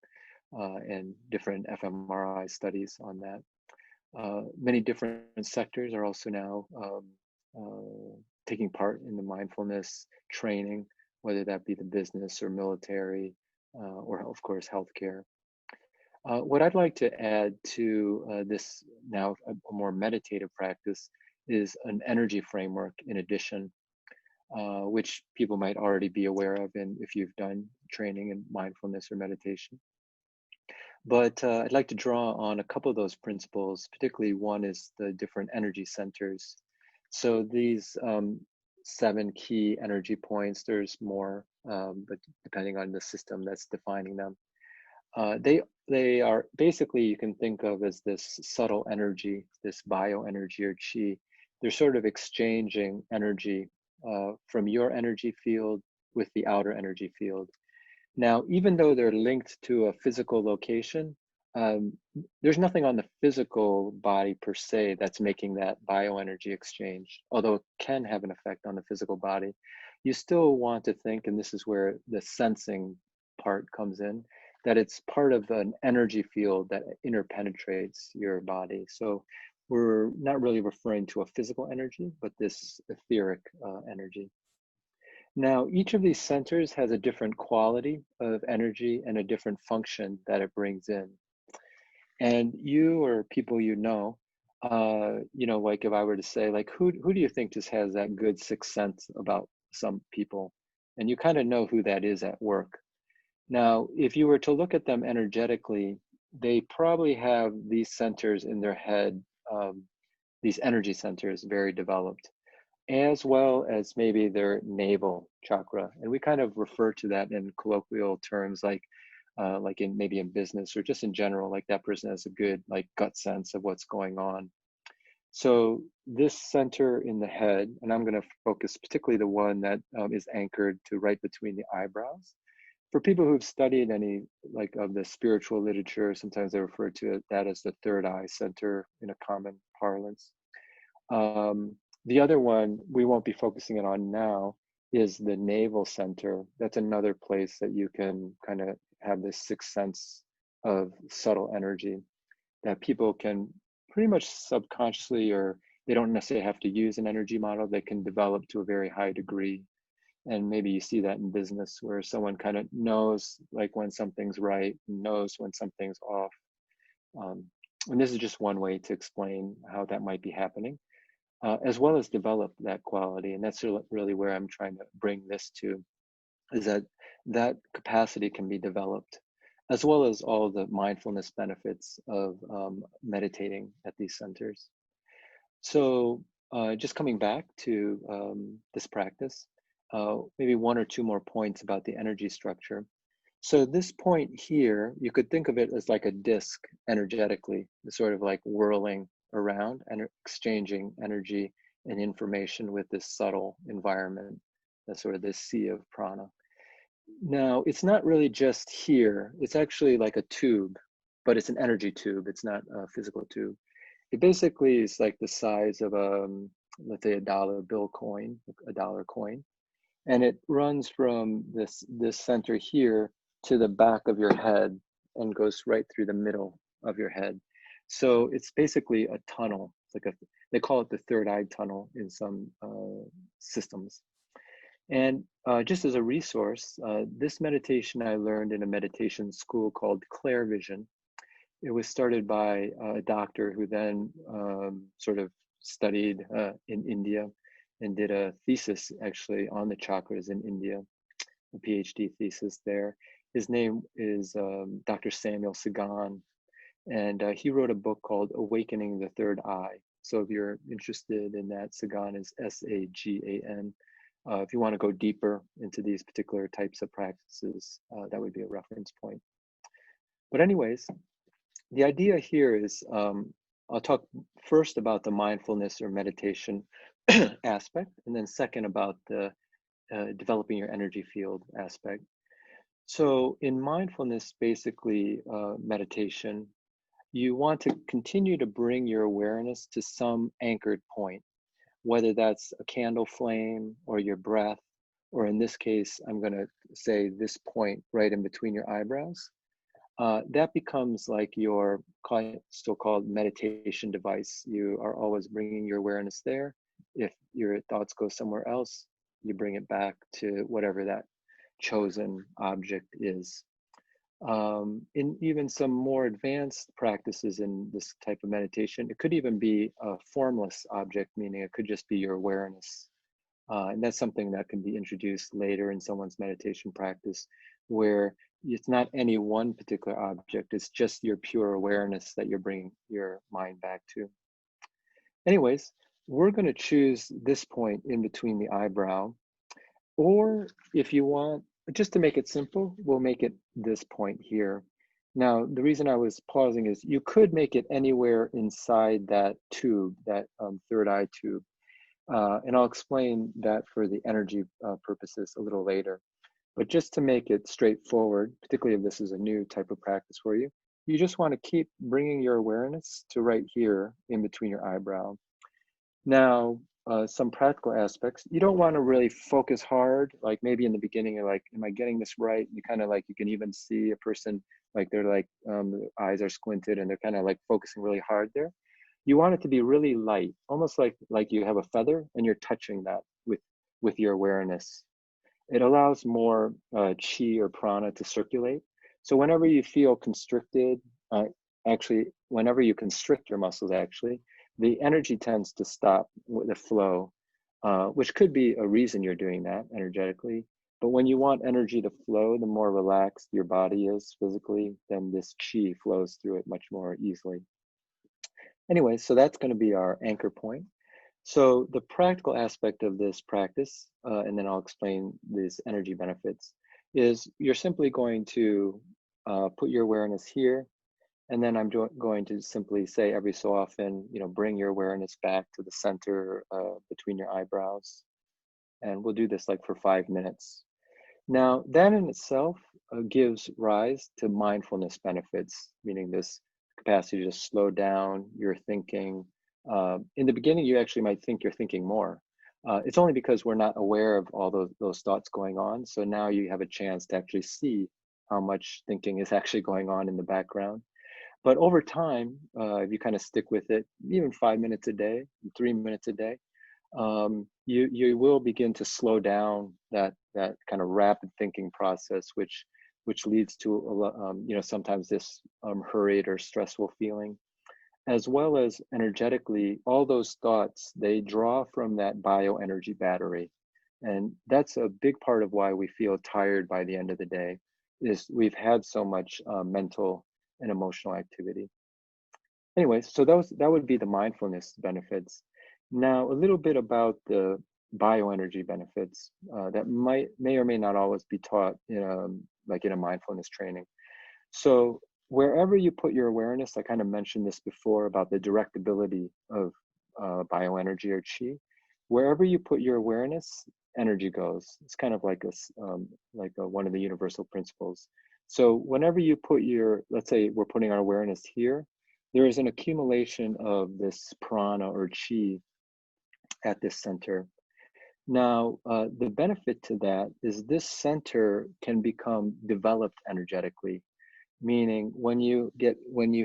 Speaker 1: and different fMRI studies on that. Many different sectors are also now taking part in the mindfulness training, whether that be the business or military, or of course, healthcare. What I'd like to add to this now a more meditative practice is an energy framework in addition, which people might already be aware of and if you've done training in mindfulness or meditation. But I'd like to draw on a couple of those principles, particularly one is the different energy centers. So these 7 key energy points, there's more, but depending on the system that's defining them. They are basically, you can think of as this subtle energy, this bioenergy or chi. They're sort of exchanging energy from your energy field with the outer energy field. Now, even though they're linked to a physical location, there's nothing on the physical body per se that's making that bioenergy exchange, although it can have an effect on the physical body. You still want to think, and this is where the sensing part comes in, that it's part of an energy field that interpenetrates your body. So we're not really referring to a physical energy, but this etheric energy. Now, each of these centers has a different quality of energy and a different function that it brings in. And you or people like if I were to say, like, who do you think just has that good sixth sense about some people? And you kind of know who that is at work. Now, if you were to look at them energetically, they probably have these centers in their head, these energy centers very developed, as well as maybe their navel chakra. And we kind of refer to that in colloquial terms, like in maybe in business or just in general, like that person has a good like gut sense of what's going on. So this center in the head, and I'm going to focus particularly the one that is anchored to right between the eyebrows. For people who've studied any like of the spiritual literature, sometimes they refer to that as the third eye center in a common parlance. The other one we won't be focusing it on now is the navel center. That's another place that you can kind of have this sixth sense of subtle energy that people can pretty much subconsciously, or they don't necessarily have to use an energy model, they can develop to a very high degree. And maybe you see that in business where someone kind of knows like when something's right, knows when something's off. And this is just one way to explain how that might be happening. As well as develop that quality. And that's really where I'm trying to bring this to, is that that capacity can be developed, as well as all the mindfulness benefits of meditating at these centers. So just coming back to this practice, maybe 1 or 2 more points about the energy structure. So this point here, you could think of it as like a disc energetically, sort of like whirling around and exchanging energy and information with this subtle environment, that's sort of this sea of prana. Now, it's not really just here, it's actually like a tube, but it's an energy tube, it's not a physical tube. It basically is like the size of let's say a dollar bill coin, a dollar coin. And it runs from this center here to the back of your head and goes right through the middle of your head. So it's basically a tunnel. It's like they call it the third eye tunnel in some systems. And just as a resource, this meditation I learned in a meditation school called Clair Vision. It was started by a doctor who then sort of studied in India and did a thesis actually on the chakras in India, a PhD thesis there. His name is Dr. Samuel Sagan, and he wrote a book called Awakening the Third Eye. So if you're interested in that, Sagan is Sagan. If you want to go deeper into these particular types of practices, that would be a reference point. But anyways, the idea here is I'll talk first about the mindfulness or meditation aspect, and then second about the developing your energy field aspect. So in mindfulness, basically meditation, you want to continue to bring your awareness to some anchored point, whether that's a candle flame or your breath, or in this case, I'm going to say this point right in between your eyebrows. That becomes like your so-called meditation device. You are always bringing your awareness there. If your thoughts go somewhere else, you bring it back to whatever that chosen object is. In even some more advanced practices in this type of meditation, it could even be a formless object, meaning it could just be your awareness. And that's something that can be introduced later in someone's meditation practice, where it's not any one particular object, it's just your pure awareness that you're bringing your mind back to. Anyways, we're going to choose this point in between the eyebrow, or if you want, just to make it simple, we'll make it this point here. Now, the reason I was pausing is you could make it anywhere inside that tube, that third eye tube. And I'll explain that for the energy purposes a little later. But just to make it straightforward, particularly if this is a new type of practice for you, you just want to keep bringing your awareness to right here in between your eyebrow. Now, some practical aspects, you don't want to really focus hard, like maybe in the beginning, you're like, am I getting this right? You kind of like, you can even see a person, like they're like, the eyes are squinted and they're kind of like focusing really hard there. You want it to be really light, almost like you have a feather and you're touching that with your awareness. It allows more chi or prana to circulate. So whenever you feel constricted, actually, whenever you constrict your muscles, actually, the energy tends to stop with the flow, which could be a reason you're doing that energetically. But when you want energy to flow, the more relaxed your body is physically, then this chi flows through it much more easily. Anyway, so that's going to be our anchor point. So the practical aspect of this practice, and then I'll explain these energy benefits, is you're simply going to put your awareness here, and then I'm going to simply say every so often, bring your awareness back to the center between your eyebrows. And we'll do this like for 5 minutes. Now, that in itself gives rise to mindfulness benefits, meaning this capacity to slow down your thinking. In the beginning, you actually might think you're thinking more. It's only because we're not aware of all those thoughts going on. So now you have a chance to actually see how much thinking is actually going on in the background. But over time, if you kind of stick with it, even 5 minutes a day, 3 minutes a day, you will begin to slow down that kind of rapid thinking process, which leads to sometimes this hurried or stressful feeling, as well as energetically. All those thoughts, they draw from that bioenergy battery, and that's a big part of why we feel tired by the end of the day. Is we've had so much mental and emotional activity. Anyway, so that would be the mindfulness benefits. Now, a little bit about the bioenergy benefits that may or may not always be taught like in a mindfulness training. So wherever you put your awareness, I kind of mentioned this before about the directability of bioenergy or chi. Wherever you put your awareness, energy goes. It's kind of like one of the universal principles. So whenever you put let's say we're putting our awareness here, there is an accumulation of this prana or chi at this center. Now, the benefit to that is this center can become developed energetically, meaning when you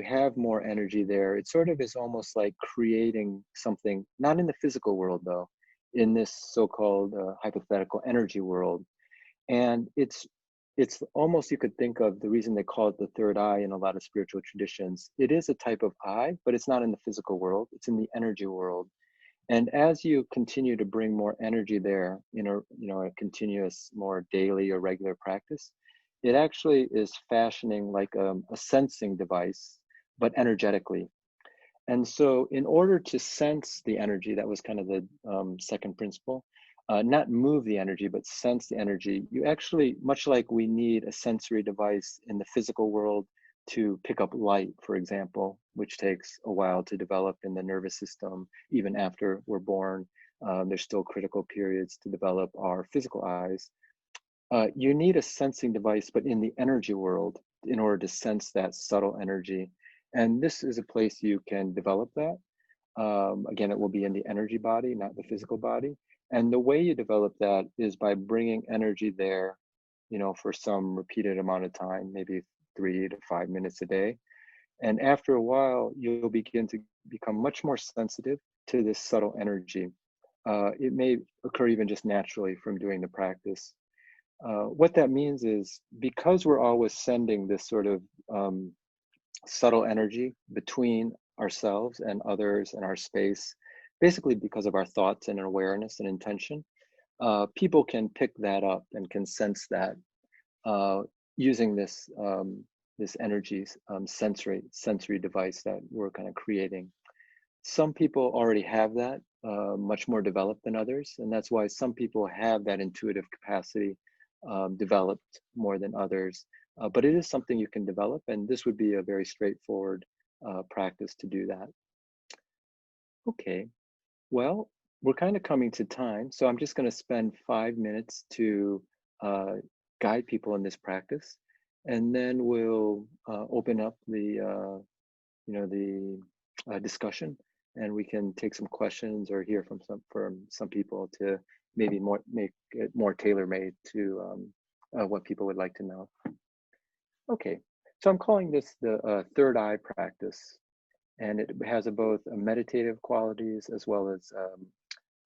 Speaker 1: have more energy there, it sort of is almost like creating something, not in the physical world though, in this so-called hypothetical energy world. And it's almost, you could think of the reason they call it the third eye in a lot of spiritual traditions. It is a type of eye, but it's not in the physical world, it's in the energy world. And as you continue to bring more energy there in a continuous, more daily or regular practice, it actually is fashioning like a sensing device, but energetically. And so in order to sense the energy, that was kind of the second principle, not move the energy, but sense the energy. You actually, much like we need a sensory device in the physical world to pick up light, for example, which takes a while to develop in the nervous system, even after we're born. There's still critical periods to develop our physical eyes. You need a sensing device, but in the energy world, in order to sense that subtle energy. And this is a place you can develop that. Again, it will be in the energy body, not the physical body. And the way you develop that is by bringing energy there, for some repeated amount of time, maybe 3 to 5 minutes a day. And after a while, you'll begin to become much more sensitive to this subtle energy. It may occur even just naturally from doing the practice. What that means is because we're always sending this sort of subtle energy between ourselves and others and our space, basically because of our thoughts and awareness and intention, people can pick that up and can sense that using this energy sensory device that we're kind of creating. Some people already have that much more developed than others, and that's why some people have that intuitive capacity developed more than others. But it is something you can develop, and this would be a very straightforward practice to do that. Okay, well, we're kind of coming to time, so I'm just going to spend 5 minutes to guide people in this practice, and then we'll open up the discussion, and we can take some questions or hear from some people to maybe make it more tailor-made to what people would like to know. Okay, so I'm calling this the third eye practice, and it has both meditative qualities as well as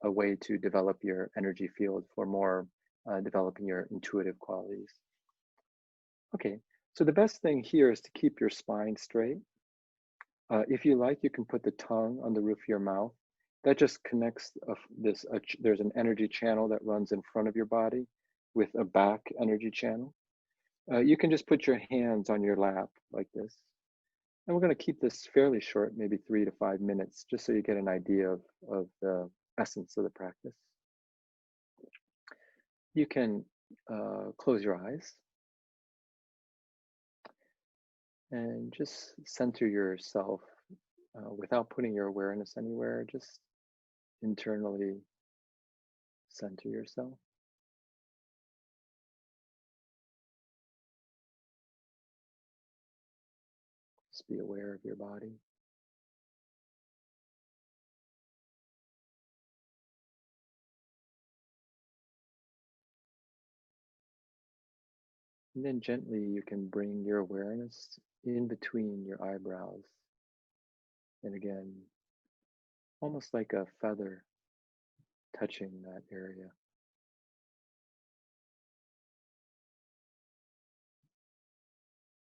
Speaker 1: a way to develop your energy field for more developing your intuitive qualities. Okay, so the best thing here is to keep your spine straight. If you like, you can put the tongue on the roof of your mouth. That just connects there's an energy channel that runs in front of your body with a back energy channel. You can just put your hands on your lap like this. And we're going to keep this fairly short, maybe 3 to 5 minutes, just so you get an idea of the essence of the practice. You can close your eyes and just center yourself without putting your awareness anywhere. Just internally center yourself. Just be aware of your body. And then gently you can bring your awareness in between your eyebrows. And again, almost like a feather touching that area.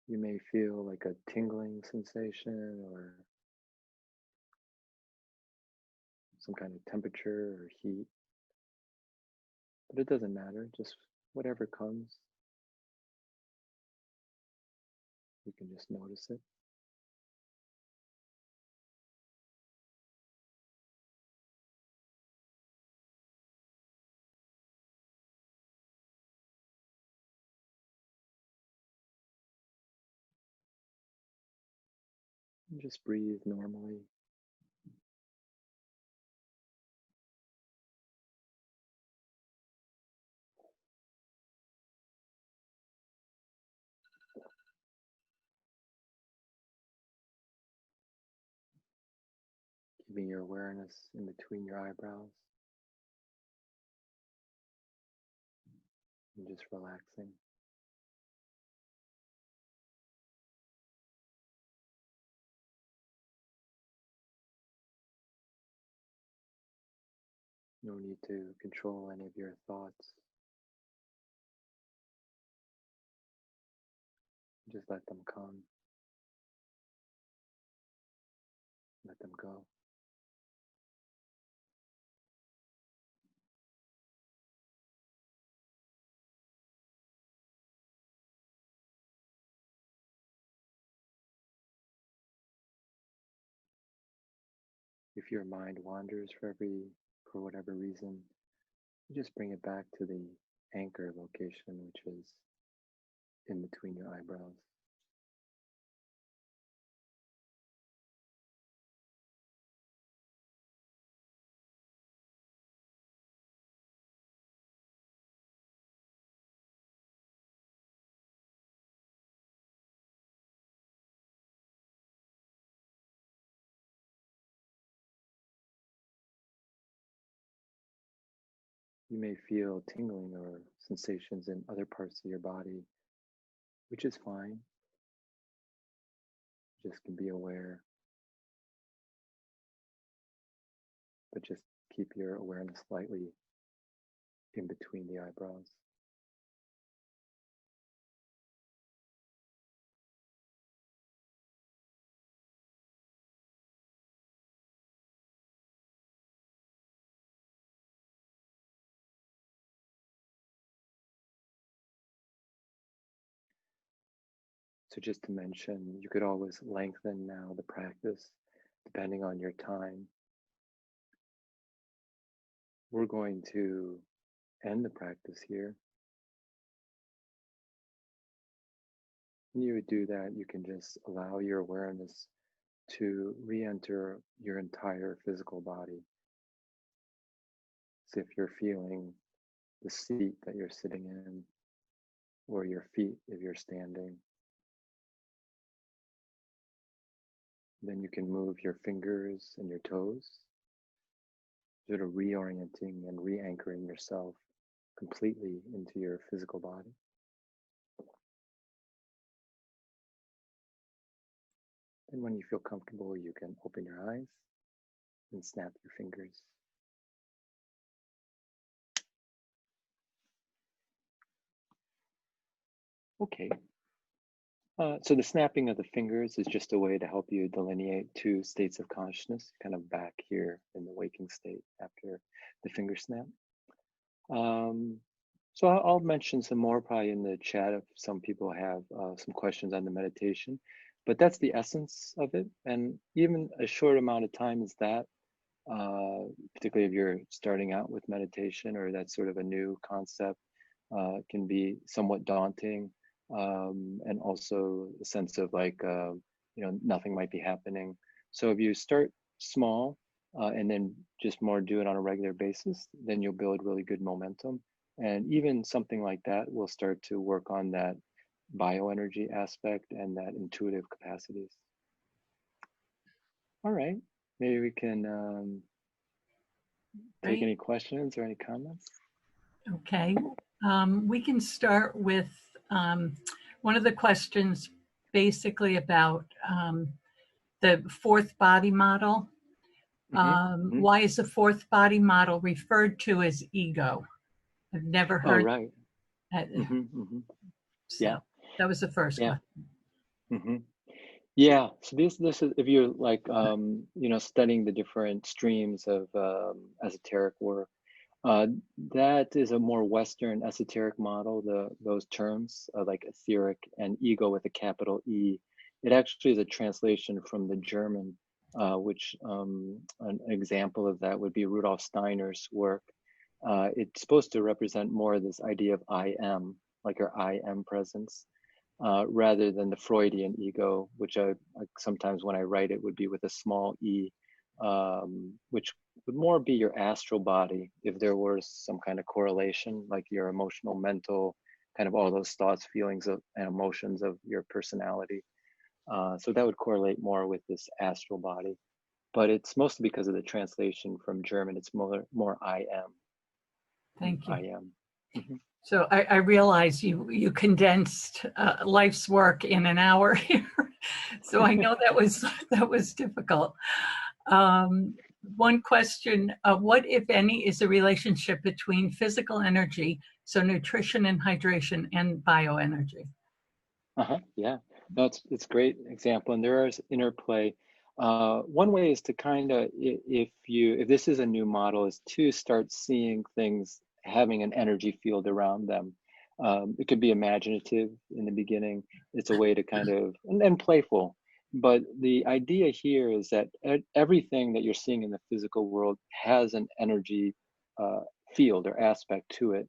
Speaker 1: You may feel like a tingling sensation or some kind of temperature or heat, but it doesn't matter, just whatever comes, you can just notice it. And just breathe normally. Keeping your awareness in between your eyebrows and just relaxing. No need to control any of your thoughts. Just let them come, let them go. if your mind wanders for whatever reason, you just bring it back to the anchor location, which is in between your eyebrows. You may feel tingling or sensations in other parts of your body, which is fine. Just can be aware, but just keep your awareness slightly in between the eyebrows. So just to mention, you could always lengthen now the practice depending on your time. We're going to end the practice here. When you would do that, you can just allow your awareness to re-enter your entire physical body. So if you're feeling the seat that you're sitting in, or your feet if you're standing, then you can move your fingers and your toes, sort of reorienting and re-anchoring yourself completely into your physical body. And when you feel comfortable, you can open your eyes and snap your fingers. Okay. So the snapping of the fingers is just a way to help you delineate two states of consciousness, kind of back here in the waking state after the finger snap. So I'll mention some more probably in the chat if some people have some questions on the meditation, but that's the essence of it. And even a short amount of time as that, particularly if you're starting out with meditation or that's sort of a new concept, can be somewhat daunting. And also a sense of like, nothing might be happening. So if you start small and then just more do it on a regular basis, then you'll build really good momentum. And even something like that will start to work on that bioenergy aspect and that intuitive capacities. All right, maybe we can take any questions or any comments.
Speaker 2: Okay, we can start with one of the questions basically about the fourth body model. Why is the fourth body model referred to as ego? I've never heard.
Speaker 1: Oh, right.
Speaker 2: So
Speaker 1: yeah,
Speaker 2: that was the first question.
Speaker 1: Yeah, so this is if you're like studying the different streams of esoteric work. That is a more Western esoteric model. Those terms like etheric and ego with a capital E. It actually is a translation from the German, which an example of that would be Rudolf Steiner's work. It's supposed to represent more of this idea of I am, like your I am presence, rather than the Freudian ego, which I sometimes when I write it would be with a small e, which would more be your astral body if there was some kind of correlation, like your emotional, mental, kind of all those thoughts, feelings, and emotions of your personality. So that would correlate more with this astral body. But it's mostly because of the translation from German. It's more I am.
Speaker 2: Thank you.
Speaker 1: I am.
Speaker 2: So I realize you condensed life's work in an hour here. So I know that was difficult. One question, what, if any, is the relationship between physical energy, so nutrition and hydration, and bioenergy?
Speaker 1: Yeah, no, it's a great example, and there is interplay. One way is to kind of, if this is a new model, is to start seeing things having an energy field around them. It could be imaginative in the beginning. It's a way to kind of, and playful. But the idea here is that everything that you're seeing in the physical world has an energy uh, field or aspect to it.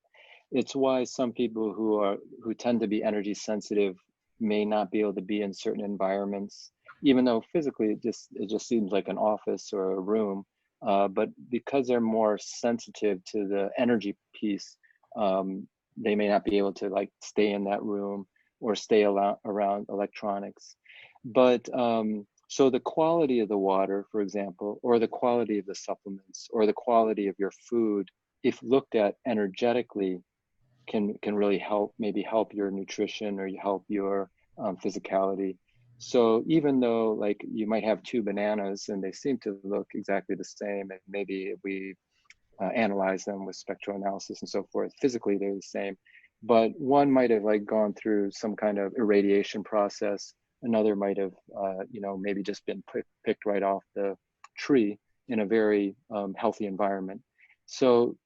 Speaker 1: It's why some people who tend to be energy sensitive may not be able to be in certain environments, even though physically it just seems like an office or a room. But because they're more sensitive to the energy piece, they may not be able to like stay in that room or stay around electronics. But so the quality of the water, for example, or the quality of the supplements, or the quality of your food, if looked at energetically, can really help, maybe help your nutrition or help your physicality. So even though like you might have two bananas and they seem to look exactly the same, and maybe if we analyze them with spectral analysis and so forth, physically they're the same, but one might have like gone through some kind of irradiation process. Another might have, maybe just been picked right off the tree in a very healthy environment. So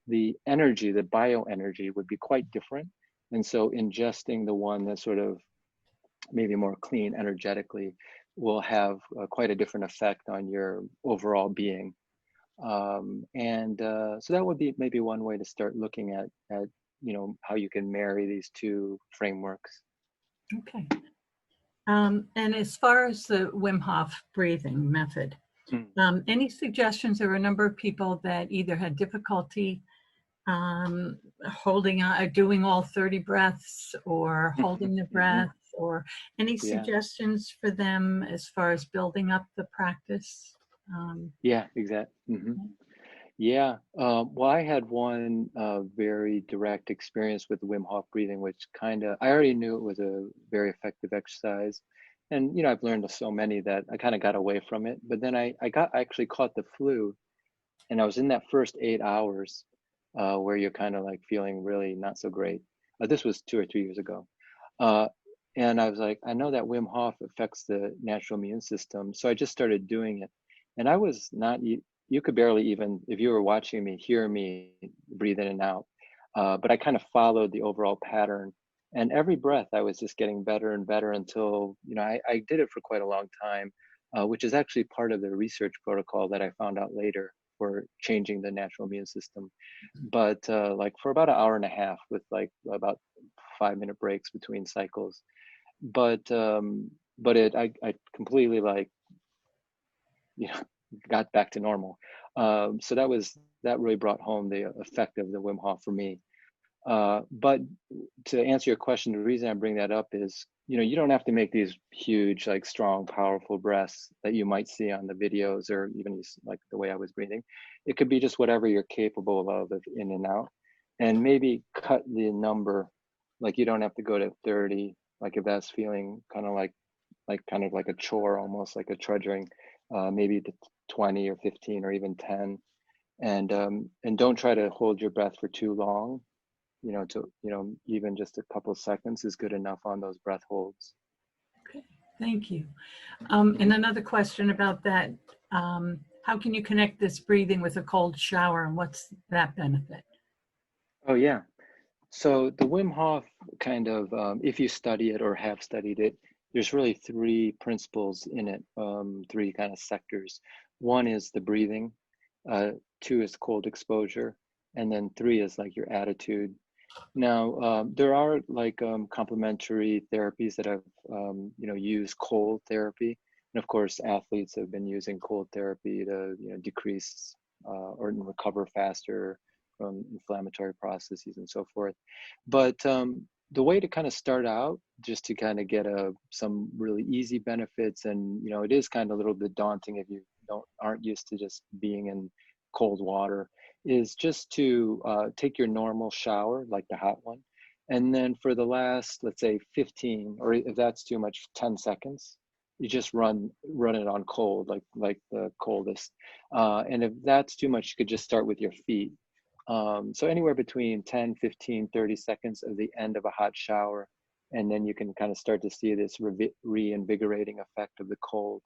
Speaker 1: the energy, the bioenergy would be quite different. And so ingesting the one that's sort of maybe more clean energetically will have quite a different effect on your overall being. So that would be maybe one way to start looking at how you can marry these two frameworks.
Speaker 2: Okay. And as far as the Wim Hof breathing method, any suggestions? There were a number of people that either had difficulty holding on, doing all 30 breaths, or holding the breath, or any suggestions for them as far as building up the practice?
Speaker 1: Yeah, exactly. Yeah. Well, I had one very direct experience with Wim Hof breathing, which I already knew it was a very effective exercise. And, I've learned so many that I kind of got away from it. But then I actually caught the flu, and I was in that first 8 hours where you're kind of like feeling really not so great. This was 2 or 3 years ago. Uh, and I was like, I know that Wim Hof affects the natural immune system. So I just started doing it. And I was not, you could barely even, if you were watching me, hear me breathe in and out. But I kind of followed the overall pattern. And every breath, I was just getting better and better until, I did it for quite a long time, which is actually part of the research protocol that I found out later for changing the natural immune system. But like for about an hour and a half with like about 5-minute breaks between cycles. But I completely like, you know, got back to normal. So that really brought home the effect of the Wim Hof for me. But to answer your question, the reason I bring that up is, you don't have to make these huge, like strong, powerful breaths that you might see on the videos, or even like the way I was breathing. It could be just whatever you're capable of in and out, and maybe cut the number. Like you don't have to go to 30. Like if that's feeling kind of like a chore, almost like a trudging, maybe to 20 or 15 or even 10. And don't try to hold your breath for too long. Even just a couple of seconds is good enough on those breath holds.
Speaker 2: Okay, thank you. And another question about that, how can you connect this breathing with a cold shower, and what's that benefit?
Speaker 1: Oh, yeah. So the Wim Hof kind of, if you study it or have studied it, there's really three principles in it, three kind of sectors. One is the breathing, two is cold exposure, and then three is like your attitude. Now, there are like complementary therapies that have, used cold therapy. And of course, athletes have been using cold therapy to, decrease or recover faster from inflammatory processes and so forth. But the way to kind of start out, just to kind of get some really easy benefits, and it is kind of a little bit daunting if you aren't used to just being in cold water, is just to take your normal shower, like the hot one, and then for the last, let's say 15, or if that's too much, 10 seconds, you just run it on cold, like the coldest. And if that's too much, you could just start with your feet. So anywhere between 10, 15, 30 seconds of the end of a hot shower, and then you can kind of start to see this reinvigorating effect of the cold.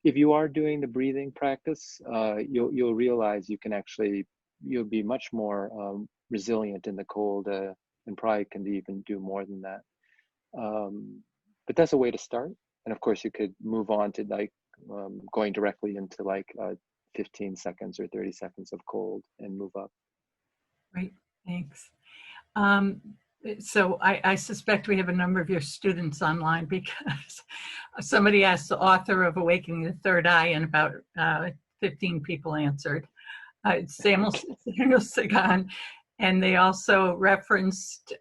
Speaker 1: If you are doing the breathing practice, you'll realize you'll be much more resilient in the cold, and probably can even do more than that. But that's a way to start. And of course, you could move on to like going directly into like 15 seconds or 30 seconds of cold and move up.
Speaker 2: Great, thanks. So I suspect we have a number of your students online, because somebody asked the author of Awakening the Third Eye, and about 15 people answered. Samuel Sagan, and they also referenced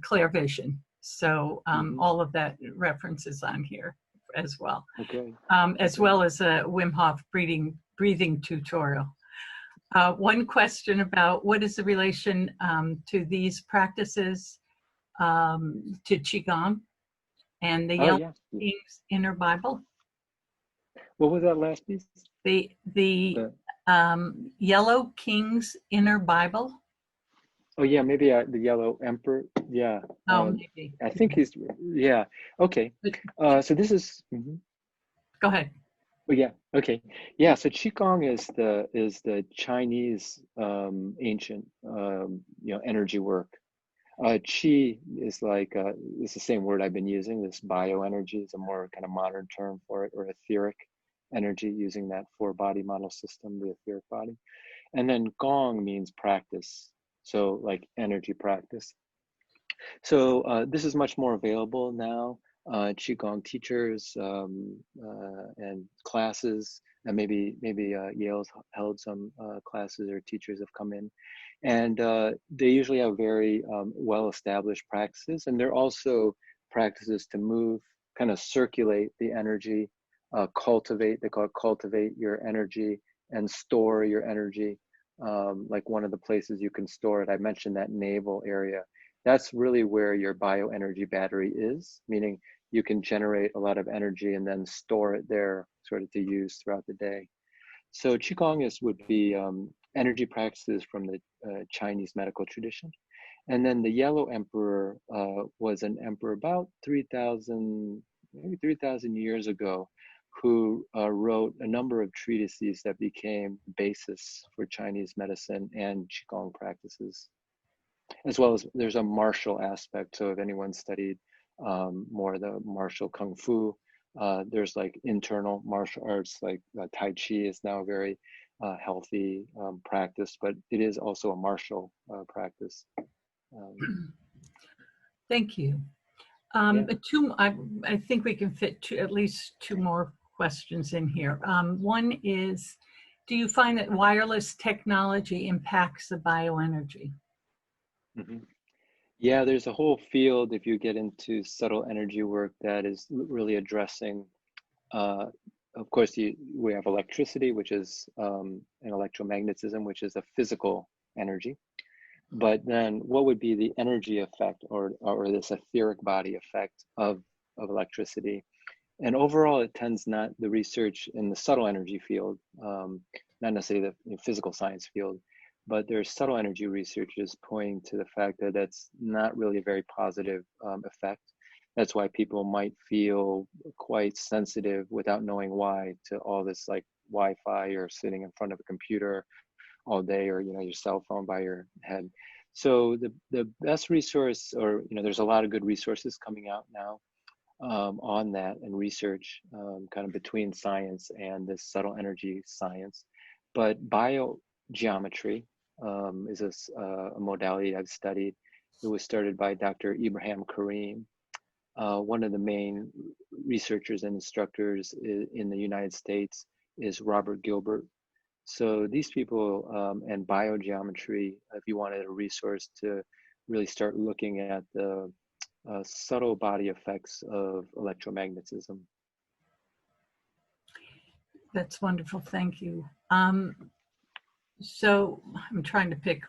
Speaker 2: clear vision. So all of that references on here as well.
Speaker 1: Okay.
Speaker 2: As well as a Wim Hof breathing tutorial. One question about what is the relation to these practices to Qigong and the Yellow King's Inner Bible?
Speaker 1: What was that last piece?
Speaker 2: The Yellow King's Inner Bible.
Speaker 1: Oh yeah, maybe the Yellow Emperor. Yeah.
Speaker 2: Maybe.
Speaker 1: I think he's. Yeah. Okay. So this is.
Speaker 2: Go ahead.
Speaker 1: Oh yeah. Okay. Yeah. So Qigong is the Chinese ancient energy work. Qi is like it's the same word I've been using. This bioenergy is a more kind of modern term for it, or etheric energy, using that 4-body model system, the etheric body. And then Gong means practice, so like energy practice. So this is much more available now. Qigong teachers and classes, and maybe Yale's held some classes, or teachers have come in, and they usually have very well-established practices, and they're also practices to move, kind of circulate the energy, cultivate. They call it cultivate your energy and store your energy. Like one of the places you can store it, I mentioned that navel area. That's really where your bioenergy battery is, meaning you can generate a lot of energy and then store it there, sort of to use throughout the day. So Qigong would be energy practices from the Chinese medical tradition. And then the Yellow Emperor was an emperor about 3,000 years ago, who wrote a number of treatises that became basis for Chinese medicine and Qigong practices. As well as there's a martial aspect. So if anyone studied more the martial kung fu, there's like internal martial arts, like Tai Chi is now a very healthy practice, but it is also a martial practice.
Speaker 2: Thank you. I think we can fit at least 2 more questions in here. One is, do you find that wireless technology impacts the bioenergy?
Speaker 1: Yeah, there's a whole field, if you get into subtle energy work, that is really addressing, of course, we have electricity, which is an electromagnetism, which is a physical energy. But then what would be the energy effect, or this etheric body effect of electricity? And overall, it tends not, the research in the subtle energy field, not necessarily the physical science field, but there's subtle energy researchers pointing to the fact that that's not really a very positive effect. That's why people might feel quite sensitive without knowing why to all this, like Wi-Fi, or sitting in front of a computer all day, or your cell phone by your head. So the best resource, or there's a lot of good resources coming out now on that, and research kind of between science and this subtle energy science. But biogeometry is a modality I've studied. It was started by Dr. Ibrahim Karim. One of the main researchers and instructors in the United States is Robert Gilbert. So these people and biogeometry, if you wanted a resource to really start looking at the subtle body effects of electromagnetism.
Speaker 2: That's wonderful, thank you. So I'm trying to pick,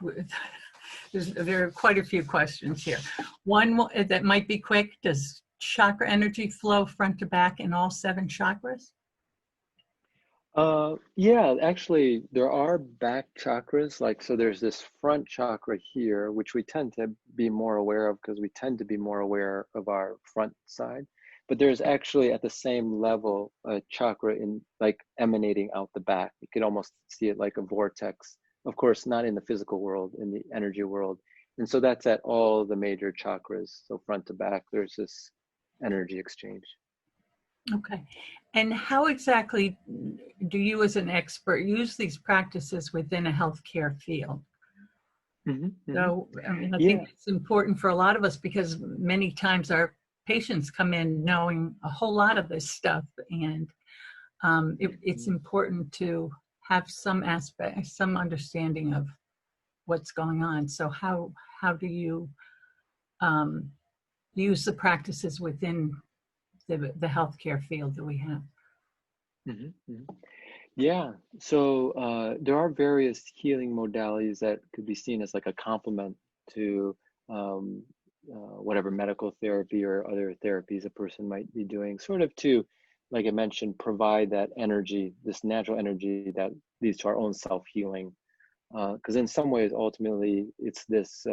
Speaker 2: there are quite a few questions here. One that might be quick: does chakra energy flow front to back in all 7 chakras?
Speaker 1: Yeah, actually there are back chakras, so there's this front chakra here, which we tend to be more aware of because we tend to be more aware of our front side. But there's actually at the same level a chakra emanating out the back. You could almost see it like a vortex. Of course, not in the physical world, in the energy world. And so that's at all the major chakras. So front to back, there's this energy exchange.
Speaker 2: Okay. And how exactly do you as an expert use these practices within a healthcare field? So, I mean, I think
Speaker 1: Yeah.
Speaker 2: it's important for a lot of us because many times our patients come in knowing a whole lot of this stuff, and it's important to have some aspect, some understanding of what's going on. So how do you use the practices within the healthcare field that we have?
Speaker 1: Yeah, so there are various healing modalities that could be seen as like a complement to whatever medical therapy or other therapies a person might be doing, sort of to, like I mentioned, provide that energy, this natural energy that leads to our own self-healing. Because in some ways, ultimately, it's this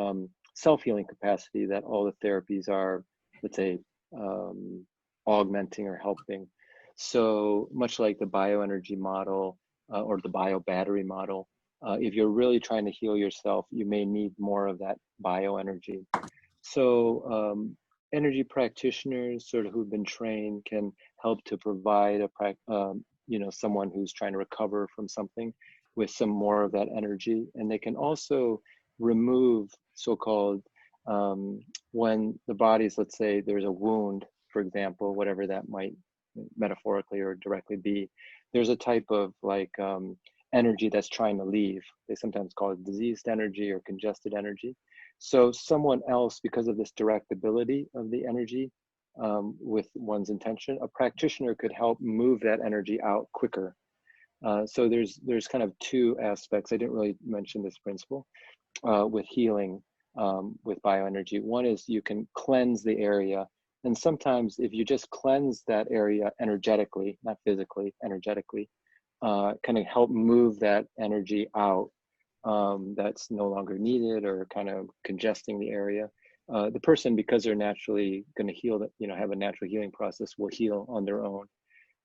Speaker 1: self-healing capacity that all the therapies are, let's say, augmenting or helping. So much like the bioenergy model or the bio battery model, if you're really trying to heal yourself, you may need more of that bioenergy. So energy practitioners, sort of who've been trained, can help to provide someone who's trying to recover from something with some more of that energy, and they can also remove so-called when the body's, let's say, there's a wound, for example, whatever that might metaphorically or directly be, there's a type of like energy that's trying to leave. They sometimes call it diseased energy or congested energy. So someone else, because of this directability of the energy with one's intention, a practitioner could help move that energy out quicker. So there's kind of two aspects. I didn't really mention this principle with healing with bioenergy. One is you can cleanse the area. And sometimes if you just cleanse that area energetically, not physically, energetically, kind of help move that energy out that's no longer needed or kind of congesting the area. The person, because they're naturally going to heal, have a natural healing process, will heal on their own.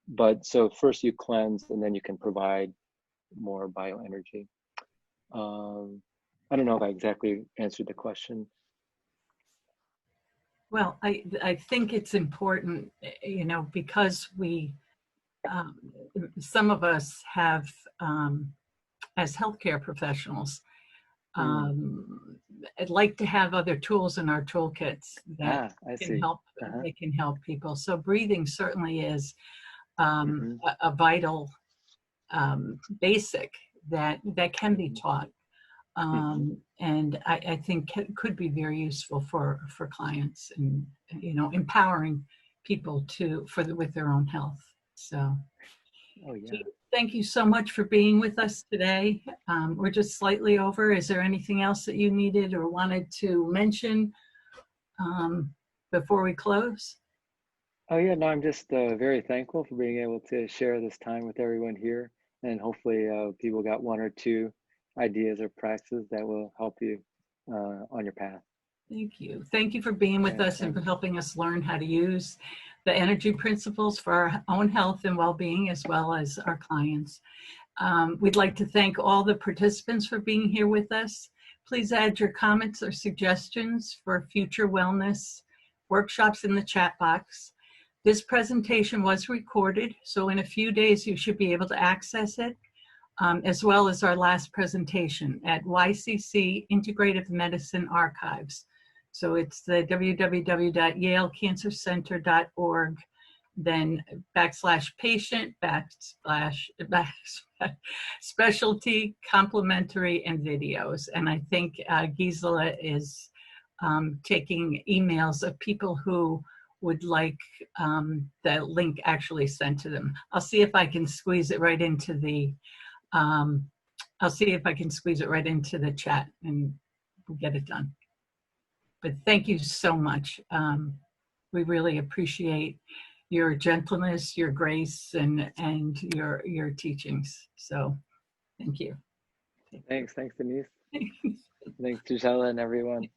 Speaker 1: But so first you cleanse and then you can provide more bioenergy. I don't know if I exactly answered the question.
Speaker 2: Well, I think it's important, because some of us have, as healthcare professionals, I'd like to have other tools in our toolkits that can help. They can help people. So breathing certainly is a vital basic that can be taught, and I think could be very useful for clients, and empowering people with their own health. So, thank you so much for being with us today. We're just slightly over. Is there anything else that you needed or wanted to mention before we close?
Speaker 1: Oh yeah, no, I'm just very thankful for being able to share this time with everyone here, and hopefully people got one or two ideas or practices that will help you on your path.
Speaker 2: Thank you. Thank you for being with us and for helping us learn how to use the energy principles for our own health and well-being, as well as our clients. We'd like to thank all the participants for being here with us. Please add your comments or suggestions for future wellness workshops in the chat box. This presentation was recorded, so in a few days you should be able to access it, as well as our last presentation at YCC Integrative Medicine Archives. So it's the www.yalecancercenter.org, then /patient / specialty, complementary, and videos. And I think Gisela is taking emails of people who would like the link actually sent to them. I'll see if I can squeeze it right into the chat and we'll get it done. But thank you so much. We really appreciate your gentleness, your grace, and your teachings. So thank you.
Speaker 1: Thanks Denise. Thanks to Gisela and everyone.